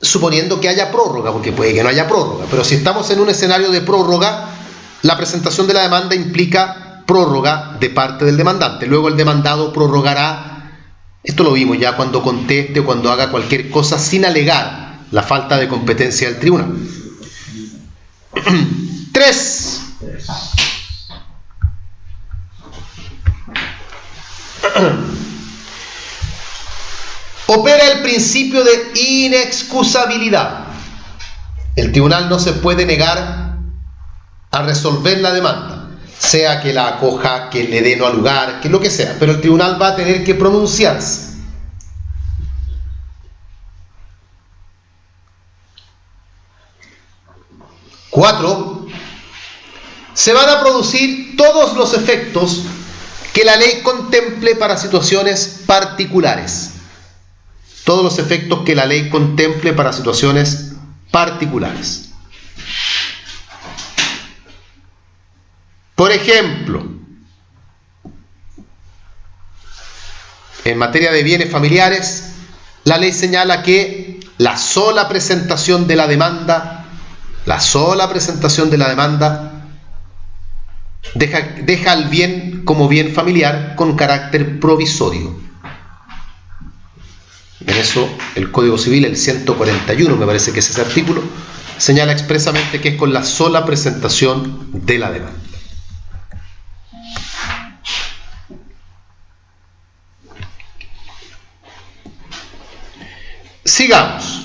Suponiendo que haya prórroga, porque puede que no haya prórroga, pero si estamos en un escenario de prórroga, la presentación de la demanda implica prórroga de parte del demandante. Luego el demandado prorrogará, esto lo vimos ya, cuando conteste o cuando haga cualquier cosa sin alegar la falta de competencia del tribunal. 3. Opera el principio de inexcusabilidad. El tribunal no se puede negar a resolver la demanda, sea que la acoja, que le dé no al lugar, que lo que sea, pero el tribunal va a tener que pronunciarse. Cuatro, se van a producir todos los efectos que la ley contemple para situaciones particulares. Todos los efectos que la ley contemple para situaciones particulares. Por ejemplo, en materia de bienes familiares, la ley señala que la sola presentación de la demanda deja al bien como bien familiar con carácter provisorio. En eso el Código Civil, el 141, me parece que es ese artículo, señala expresamente que es con la sola presentación de la demanda. Sigamos.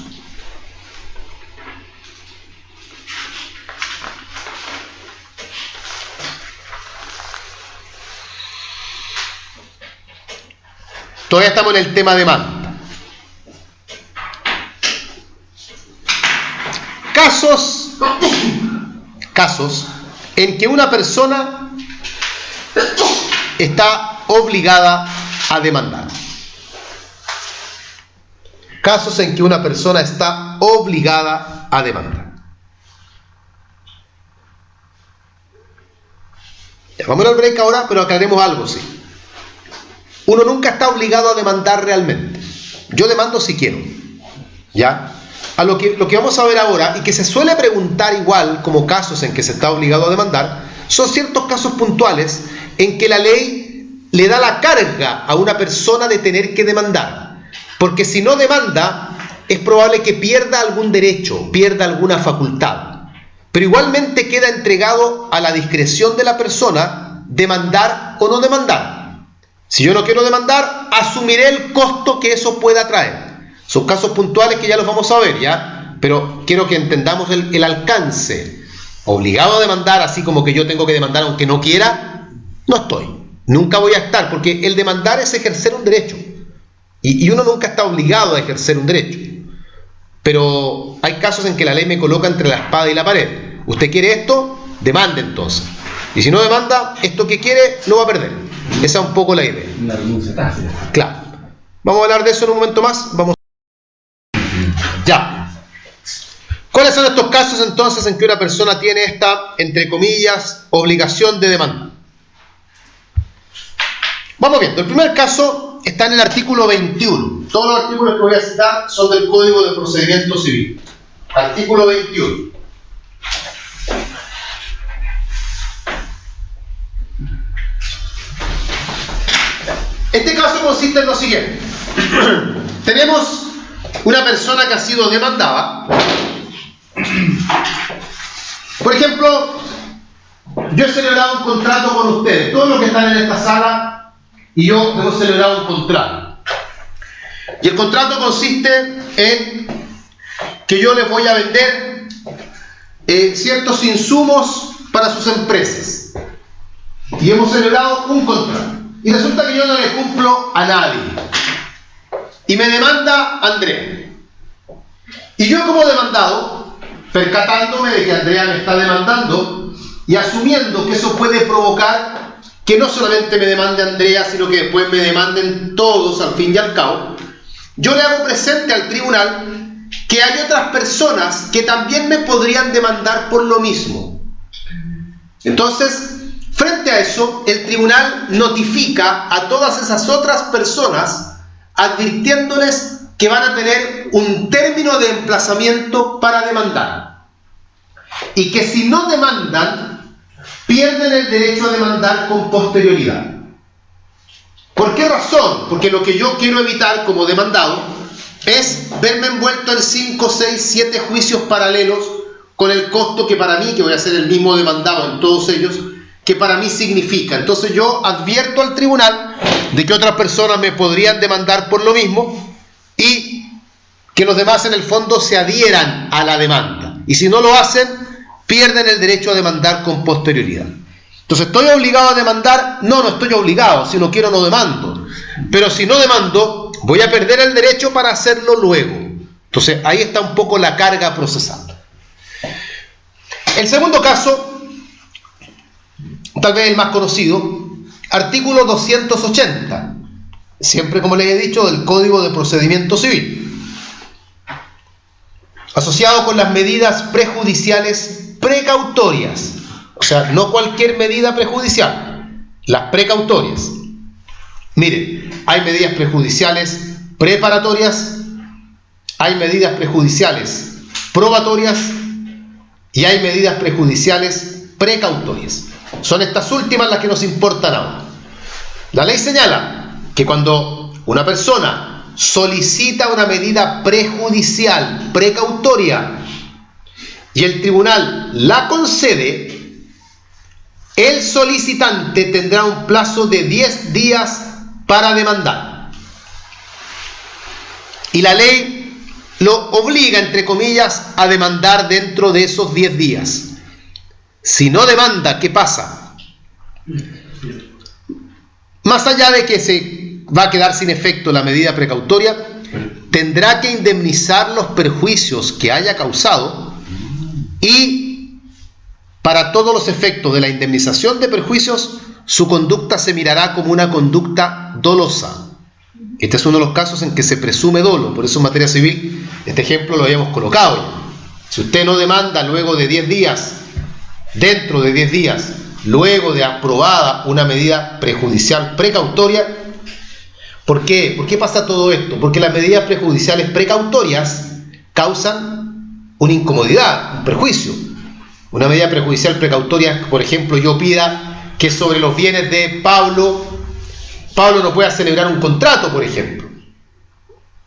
Todavía estamos en el tema demanda. Casos en que una persona está obligada a demandar. Casos en que una persona está obligada a demandar. Ya, vamos al break ahora, pero aclaremos algo, sí. Uno nunca está obligado a demandar realmente. Yo demando si quiero. ¿Ya? A lo que vamos a ver ahora, y que se suele preguntar igual como casos en que se está obligado a demandar, son ciertos casos puntuales en que la ley le da la carga a una persona de tener que demandar. Porque si no demanda, es probable que pierda algún derecho, pierda alguna facultad. Pero igualmente queda entregado a la discreción de la persona demandar o no demandar. Si yo no quiero demandar, asumiré el costo que eso pueda traer. Son casos puntuales que ya los vamos a ver, ¿ya? Pero quiero que entendamos el alcance. Obligado a demandar, así como que yo tengo que demandar aunque no quiera, no estoy. Nunca voy a estar, porque el demandar es ejercer un derecho. Y uno nunca está obligado a ejercer un derecho. Pero hay casos en que la ley me coloca entre la espada y la pared. ¿Usted quiere esto? Demande entonces. Y si no demanda, esto que quiere lo va a perder. Esa es un poco la idea. Una renuncia tácita. Claro. Vamos a hablar de eso en un momento más. Ya. ¿Cuáles son estos casos entonces en que una persona tiene esta, entre comillas, obligación de demanda? Vamos viendo. El primer caso está en el artículo 21. Todos los artículos que voy a citar son del Código de Procedimiento Civil. Artículo 21. Este caso consiste en lo siguiente. Tenemos una persona que ha sido demandada. Por ejemplo, yo he celebrado un contrato con ustedes, todos los que están en esta sala, y yo hemos celebrado un contrato. Y el contrato consiste en que yo les voy a vender ciertos insumos para sus empresas. Y hemos celebrado un contrato. Y resulta que yo no le cumplo a nadie. Y me demanda Andrea. Y yo como demandado, percatándome de que Andrea me está demandando y asumiendo que eso puede provocar que que no solamente me demande Andrea, sino que después me demanden todos al fin y al cabo, yo le hago presente al tribunal que hay otras personas que también me podrían demandar por lo mismo. Entonces, frente a eso, el tribunal notifica a todas esas otras personas advirtiéndoles que van a tener un término de emplazamiento para demandar. Y que si no demandan, pierden el derecho a demandar con posterioridad. ¿Por qué razón? Porque lo que yo quiero evitar como demandado es verme envuelto en 5, 6, 7 juicios paralelos con el costo que para mí, que voy a ser el mismo demandado en todos ellos, que para mí significa. Entonces yo advierto al tribunal de que otras personas me podrían demandar por lo mismo y que los demás en el fondo se adhieran a la demanda. Y si no lo hacen, pierden el derecho a demandar con posterioridad. Entonces, ¿estoy obligado a demandar? No, no estoy obligado. Si no quiero, no demando. Pero si no demando, voy a perder el derecho para hacerlo luego. Entonces, ahí está un poco la carga procesal. El segundo caso, tal vez el más conocido, artículo 280, siempre como les he dicho, del Código de Procedimiento Civil, asociado con las medidas prejudiciales precautorias. O sea, no cualquier medida prejudicial, las precautorias. Miren, hay medidas prejudiciales preparatorias, hay medidas prejudiciales probatorias y hay medidas prejudiciales precautorias. Son estas últimas las que nos importan ahora. La ley señala que cuando una persona solicita una medida prejudicial, precautoria, y el tribunal la concede, el solicitante tendrá un plazo de 10 días para demandar. Y la ley lo obliga, entre comillas, a demandar dentro de esos 10 días. Si no demanda, ¿qué pasa? Más allá de que se va a quedar sin efecto la medida precautoria, tendrá que indemnizar los perjuicios que haya causado y para todos los efectos de la indemnización de perjuicios, su conducta se mirará como una conducta dolosa. Este es uno de los casos en que se presume dolo, por eso en materia civil este ejemplo lo habíamos colocado ya. Si usted no demanda luego de 10 días, dentro de 10 días, luego de aprobada una medida prejudicial precautoria, ¿por qué? ¿Por qué pasa todo esto? Porque las medidas prejudiciales precautorias causan una incomodidad, un perjuicio. Una medida prejudicial precautoria, por ejemplo, yo pida que sobre los bienes de Pablo no pueda celebrar un contrato, por ejemplo.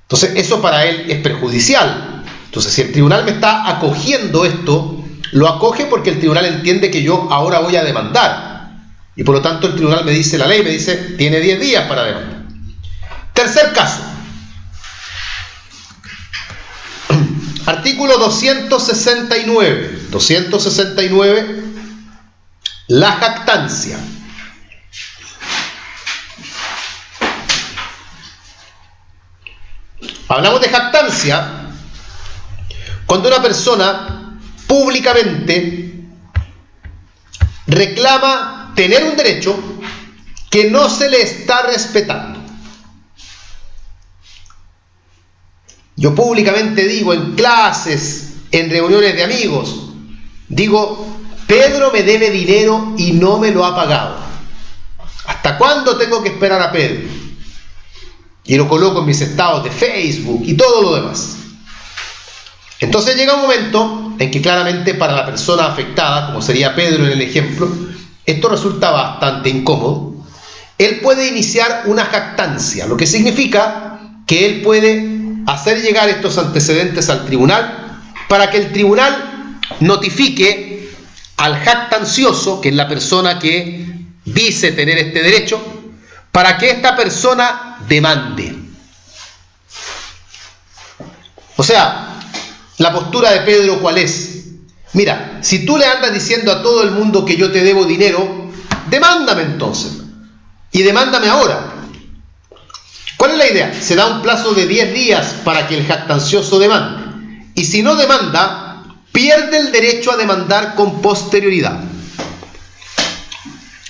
Entonces, eso para él es perjudicial. Entonces, si el tribunal me está acogiendo esto, lo acoge porque el tribunal entiende que yo ahora voy a demandar. Y por lo tanto, el tribunal me dice, la ley me dice, tiene 10 días para demandar. Tercer caso. Artículo 269. 269. La jactancia. Hablamos de jactancia cuando una persona públicamente reclama tener un derecho que no se le está respetando. Yo públicamente digo en clases, en reuniones de amigos, digo, Pedro me debe dinero y no me lo ha pagado. ¿Hasta cuándo tengo que esperar a Pedro? Y lo coloco en mis estados de Facebook y todo lo demás. Entonces llega un momento en que claramente para la persona afectada, como sería Pedro en el ejemplo, esto resulta bastante incómodo. Él puede iniciar una jactancia, lo que significa que él puede hacer llegar estos antecedentes al tribunal para que el tribunal notifique al jactancioso, que es la persona que dice tener este derecho, para que esta persona demande. O sea, la postura de Pedro, ¿cuál es? Mira, si tú le andas diciendo a todo el mundo que yo te debo dinero, demándame entonces. Y demándame ahora. ¿Cuál es la idea? Se da un plazo de 10 días para que el jactancioso demande. Y si no demanda, pierde el derecho a demandar con posterioridad.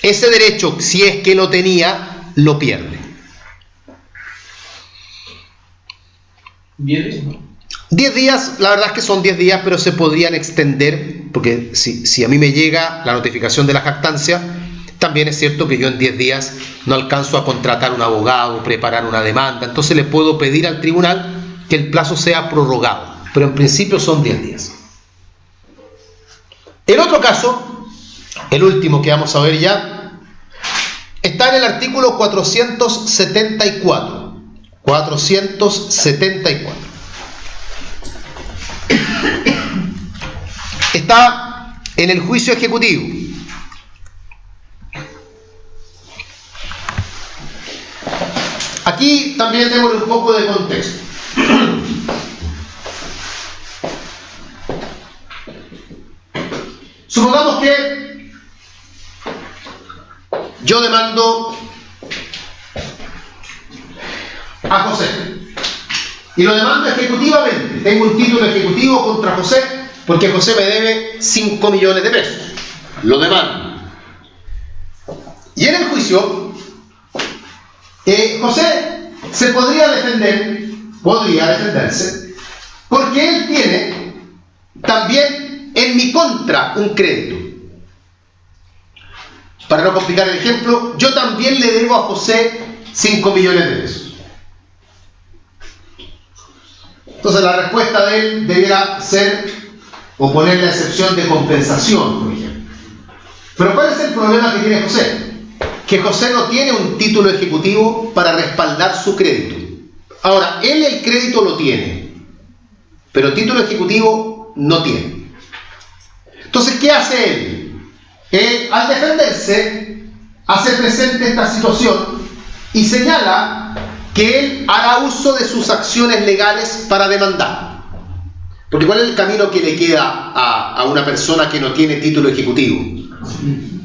ese derecho, si es que lo tenía, lo pierde. 10 días, ¿no? 10 días, la verdad es que son 10 días, pero se podrían extender, porque si a mí me llega la notificación de la jactancia, también es cierto que yo en 10 días no alcanzo a contratar un abogado, preparar una demanda, entonces le puedo pedir al tribunal que el plazo sea prorrogado, pero en principio son 10 días. El otro caso, el último que vamos a ver ya, está en el artículo 474. 474. Está en el juicio ejecutivo. Aquí también démosle un poco de contexto. Supongamos que yo demando a José y lo demando ejecutivamente. Tengo un título ejecutivo contra José porque José me debe 5 millones de pesos. Lo demando. Y en el juicio, José se podría defenderse, porque él tiene también en mi contra un crédito. Para no complicar el ejemplo, yo también le debo a José 5 millones de pesos. Entonces la respuesta de él debiera ser o poner la excepción de compensación, por ejemplo. Pero ¿cuál es el problema que tiene José? Que José no tiene un título ejecutivo para respaldar su crédito. Ahora, él el crédito lo tiene, pero título ejecutivo no tiene. Entonces, ¿qué hace él? Él, al defenderse, hace presente esta situación y señala que él hará uso de sus acciones legales para demandar. Porque ¿cuál es el camino que le queda a una persona que no tiene título ejecutivo?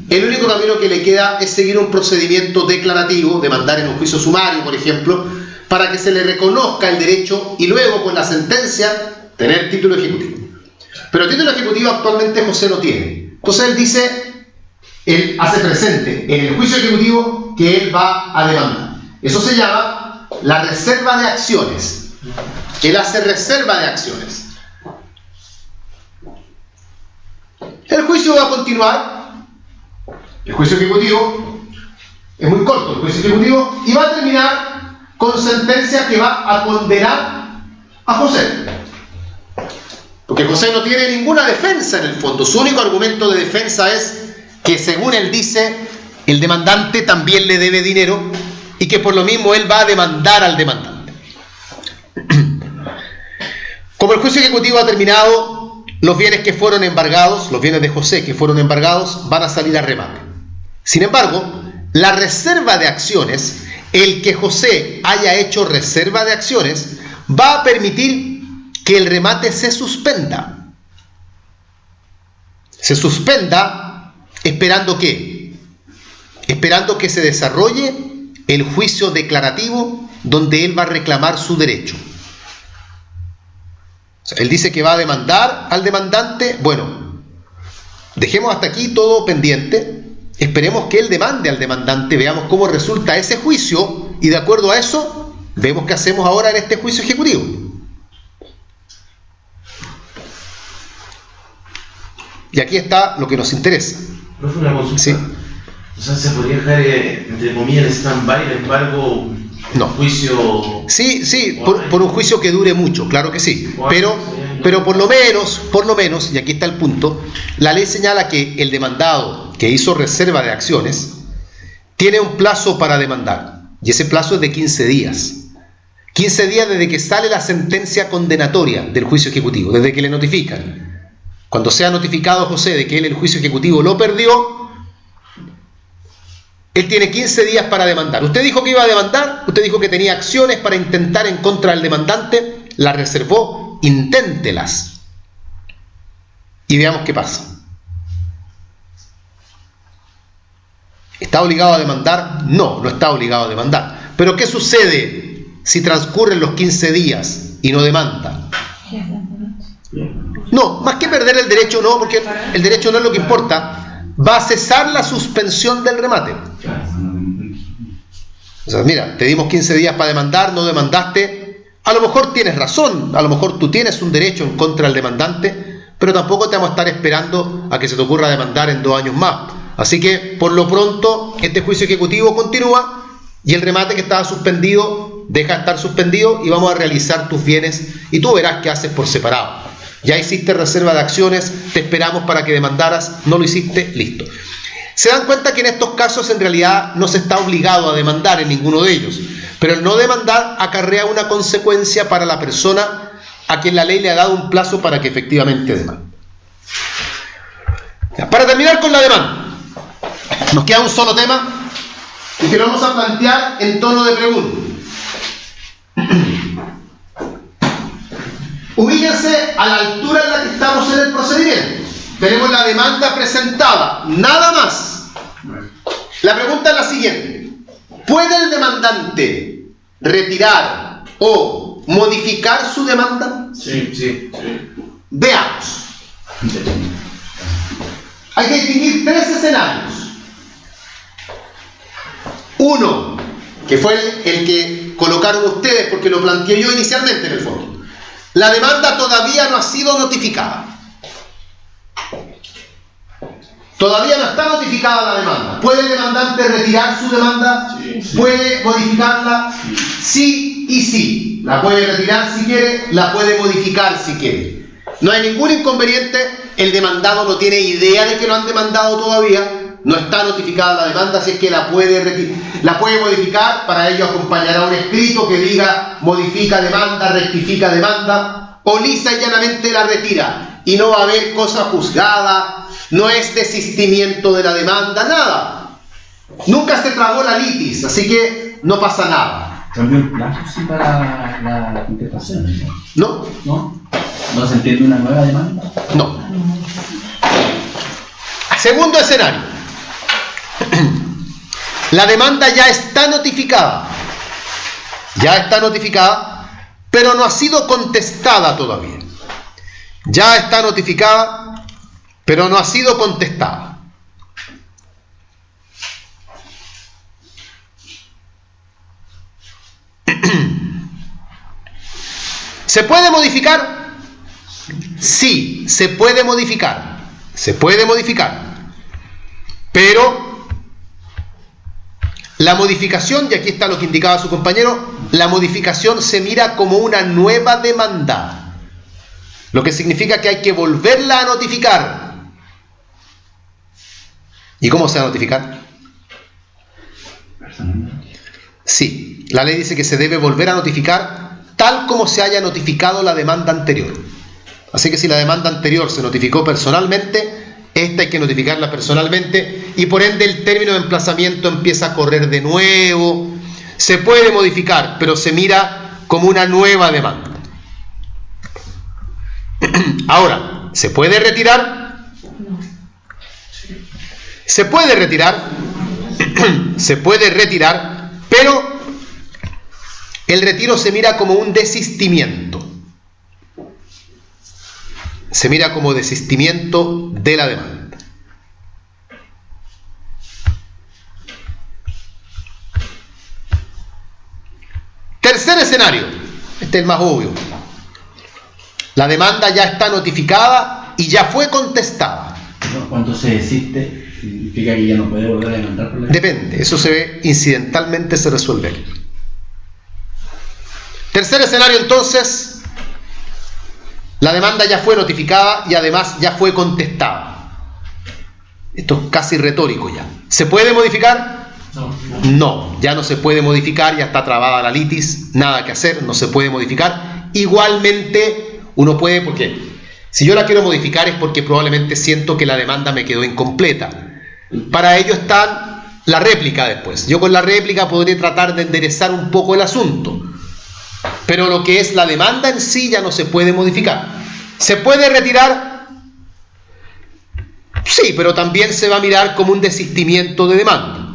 El único camino que le queda es seguir un procedimiento declarativo, demandar en un juicio sumario, por ejemplo, para que se le reconozca el derecho y luego, con la sentencia, tener título ejecutivo. Pero título ejecutivo actualmente José no tiene. Entonces él dice, él hace presente en el juicio ejecutivo que él va a demandar. Eso se llama la reserva de acciones. Él hace reserva de acciones. El juicio va a continuar. El juicio ejecutivo es muy corto, el juicio ejecutivo, y va a terminar con sentencia que va a condenar a José. Porque José no tiene ninguna defensa en el fondo. Su único argumento de defensa es que, según él dice, el demandante también le debe dinero y que por lo mismo él va a demandar al demandante. Como el juicio ejecutivo ha terminado, los bienes que fueron embargados, los bienes de José que fueron embargados, van a salir a remate. Sin embargo, la reserva de acciones, el que José haya hecho reserva de acciones, va a permitir que el remate se suspenda. Se suspenda esperando ¿qué? Esperando que se desarrolle el juicio declarativo donde él va a reclamar su derecho. O sea, él dice que va a demandar al demandante. Bueno, dejemos hasta aquí todo pendiente. Esperemos que él demande al demandante, veamos cómo resulta ese juicio y de acuerdo a eso, vemos qué hacemos ahora en este juicio ejecutivo. Y aquí está lo que nos interesa. ¿No fue una consulta? Sí. O sea, ¿se podría dejar, entre comillas, el stand-by, el embargo, no. Juicio? Sí, por un juicio que dure mucho, claro que sí. Pero por lo menos, y aquí está el punto, la ley señala que el demandado que hizo reserva de acciones tiene un plazo para demandar, y ese plazo es de 15 días. 15 días desde que sale la sentencia condenatoria del juicio ejecutivo, desde que le notifican. Cuando sea notificado José de que él el juicio ejecutivo lo perdió, él tiene 15 días para demandar. Usted dijo que iba a demandar, usted dijo que tenía acciones para intentar en contra del demandante, las reservó, inténtelas. Y veamos qué pasa. ¿Está obligado a demandar? No, no está obligado a demandar. Pero ¿qué sucede si transcurren los 15 días y no demanda? No, más que perder el derecho, no, porque el derecho no es lo que importa. va a cesar la suspensión del remate. O sea, mira, te dimos 15 días para demandar, no demandaste, a lo mejor tienes razón, a lo mejor tú tienes un derecho en contra del demandante, pero tampoco te vamos a estar esperando a que se te ocurra demandar en 2 años más. Así que, por lo pronto, este juicio ejecutivo continúa y el remate que estaba suspendido deja de estar suspendido y vamos a realizar tus bienes y tú verás qué haces por separado. Ya hiciste reserva de acciones, te esperamos para que demandaras, no lo hiciste, listo. Se dan cuenta que en estos casos en realidad no se está obligado a demandar en ninguno de ellos, pero el no demandar acarrea una consecuencia para la persona a quien la ley le ha dado un plazo para que efectivamente demande. Para terminar con la demanda, nos queda un solo tema y que lo vamos a plantear en tono de pregunta. Ubíquense a la altura en la que estamos en el procedimiento. Tenemos la demanda presentada, nada más. La pregunta es la siguiente: ¿puede el demandante retirar o modificar su demanda? Sí. Veamos. Hay que distinguir 3 escenarios. Uno, que fue el que colocaron ustedes porque lo planteé yo inicialmente en el fondo. La demanda todavía no ha sido notificada. Todavía no está notificada la demanda. ¿Puede el demandante retirar su demanda? Sí. ¿Puede modificarla? Sí y sí. La puede retirar si quiere, la puede modificar si quiere. No hay ningún inconveniente. El demandado no tiene idea de que lo han demandado todavía. No está notificada la demanda, así es que la puede modificar. Para ello acompañará un escrito que diga modifica demanda, rectifica demanda, o lisa y llanamente la retira. Y no va a haber cosa juzgada, no es desistimiento de la demanda, nada. Nunca se trabó la litis, así que no pasa nada. ¿Cambió el plazo sí para la contestación? ¿No? ¿No? ¿No se entiende una nueva demanda? No. Segundo escenario. La demanda ya está notificada. Ya está notificada, pero no ha sido contestada todavía. Ya está notificada, pero no ha sido contestada. ¿Se puede modificar? Sí, se puede modificar. Se puede modificar. Pero la modificación, y aquí está lo que indicaba su compañero, la modificación se mira como una nueva demanda. Lo que significa que hay que volverla a notificar. ¿Y cómo se va a notificar? Sí, la ley dice que se debe volver a notificar tal como se haya notificado la demanda anterior. Así que si la demanda anterior se notificó personalmente, esta hay que notificarla personalmente y por ende el término de emplazamiento empieza a correr de nuevo. Se puede modificar, pero se mira como una nueva demanda. Ahora, ¿se puede retirar? Se puede retirar, se puede retirar, pero el retiro se mira como un desistimiento. Se mira como desistimiento de la demanda. Tercer escenario, este es el más obvio. La demanda ya está notificada y ya fue contestada. Cuando se desiste, significa que ya no puede volver a demandar por la... Depende, eso se ve incidentalmente, se resuelve. Tercer escenario entonces. La demanda ya fue notificada y además ya fue contestada. Esto es casi retórico ya. ¿Se puede modificar? No, ya no se puede modificar, ya está trabada la litis, nada que hacer, no se puede modificar. Igualmente, uno puede, porque si yo la quiero modificar es porque probablemente siento que la demanda me quedó incompleta. Para ello está la réplica después. Yo con la réplica podré tratar de enderezar un poco el asunto. Pero lo que es la demanda en sí ya no se puede modificar. ¿Se puede retirar? Sí, pero también se va a mirar como un desistimiento de demanda.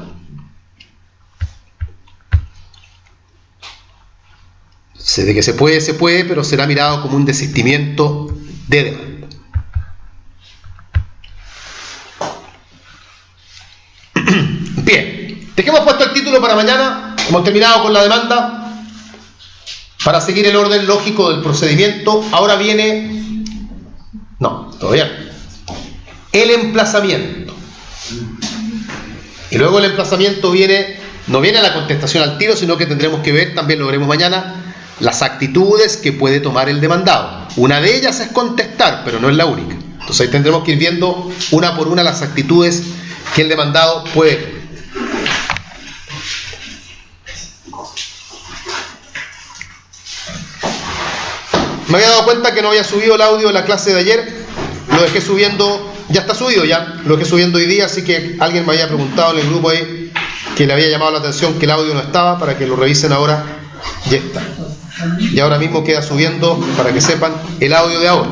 De que se puede, pero será mirado como un desistimiento de demanda. capítulo para mañana. Hemos terminado con la demanda. Para seguir el orden lógico del procedimiento, ahora viene... No, todavía no. El emplazamiento. Y luego el emplazamiento no viene a la contestación al tiro, sino que tendremos que ver, también lo veremos mañana, las actitudes que puede tomar el demandado. Una de ellas es contestar, pero no es la única. Entonces ahí tendremos que ir viendo una por una las actitudes que el demandado puede tener. Me había dado cuenta que no había subido el audio de la clase de ayer. Lo dejé subiendo, ya está subido ya, lo dejé subiendo hoy día, así que alguien me había preguntado en el grupo ahí que le había llamado la atención que el audio no estaba, para que lo revisen ahora. Ya está. Y ahora mismo queda subiendo, para que sepan, el audio de ahora.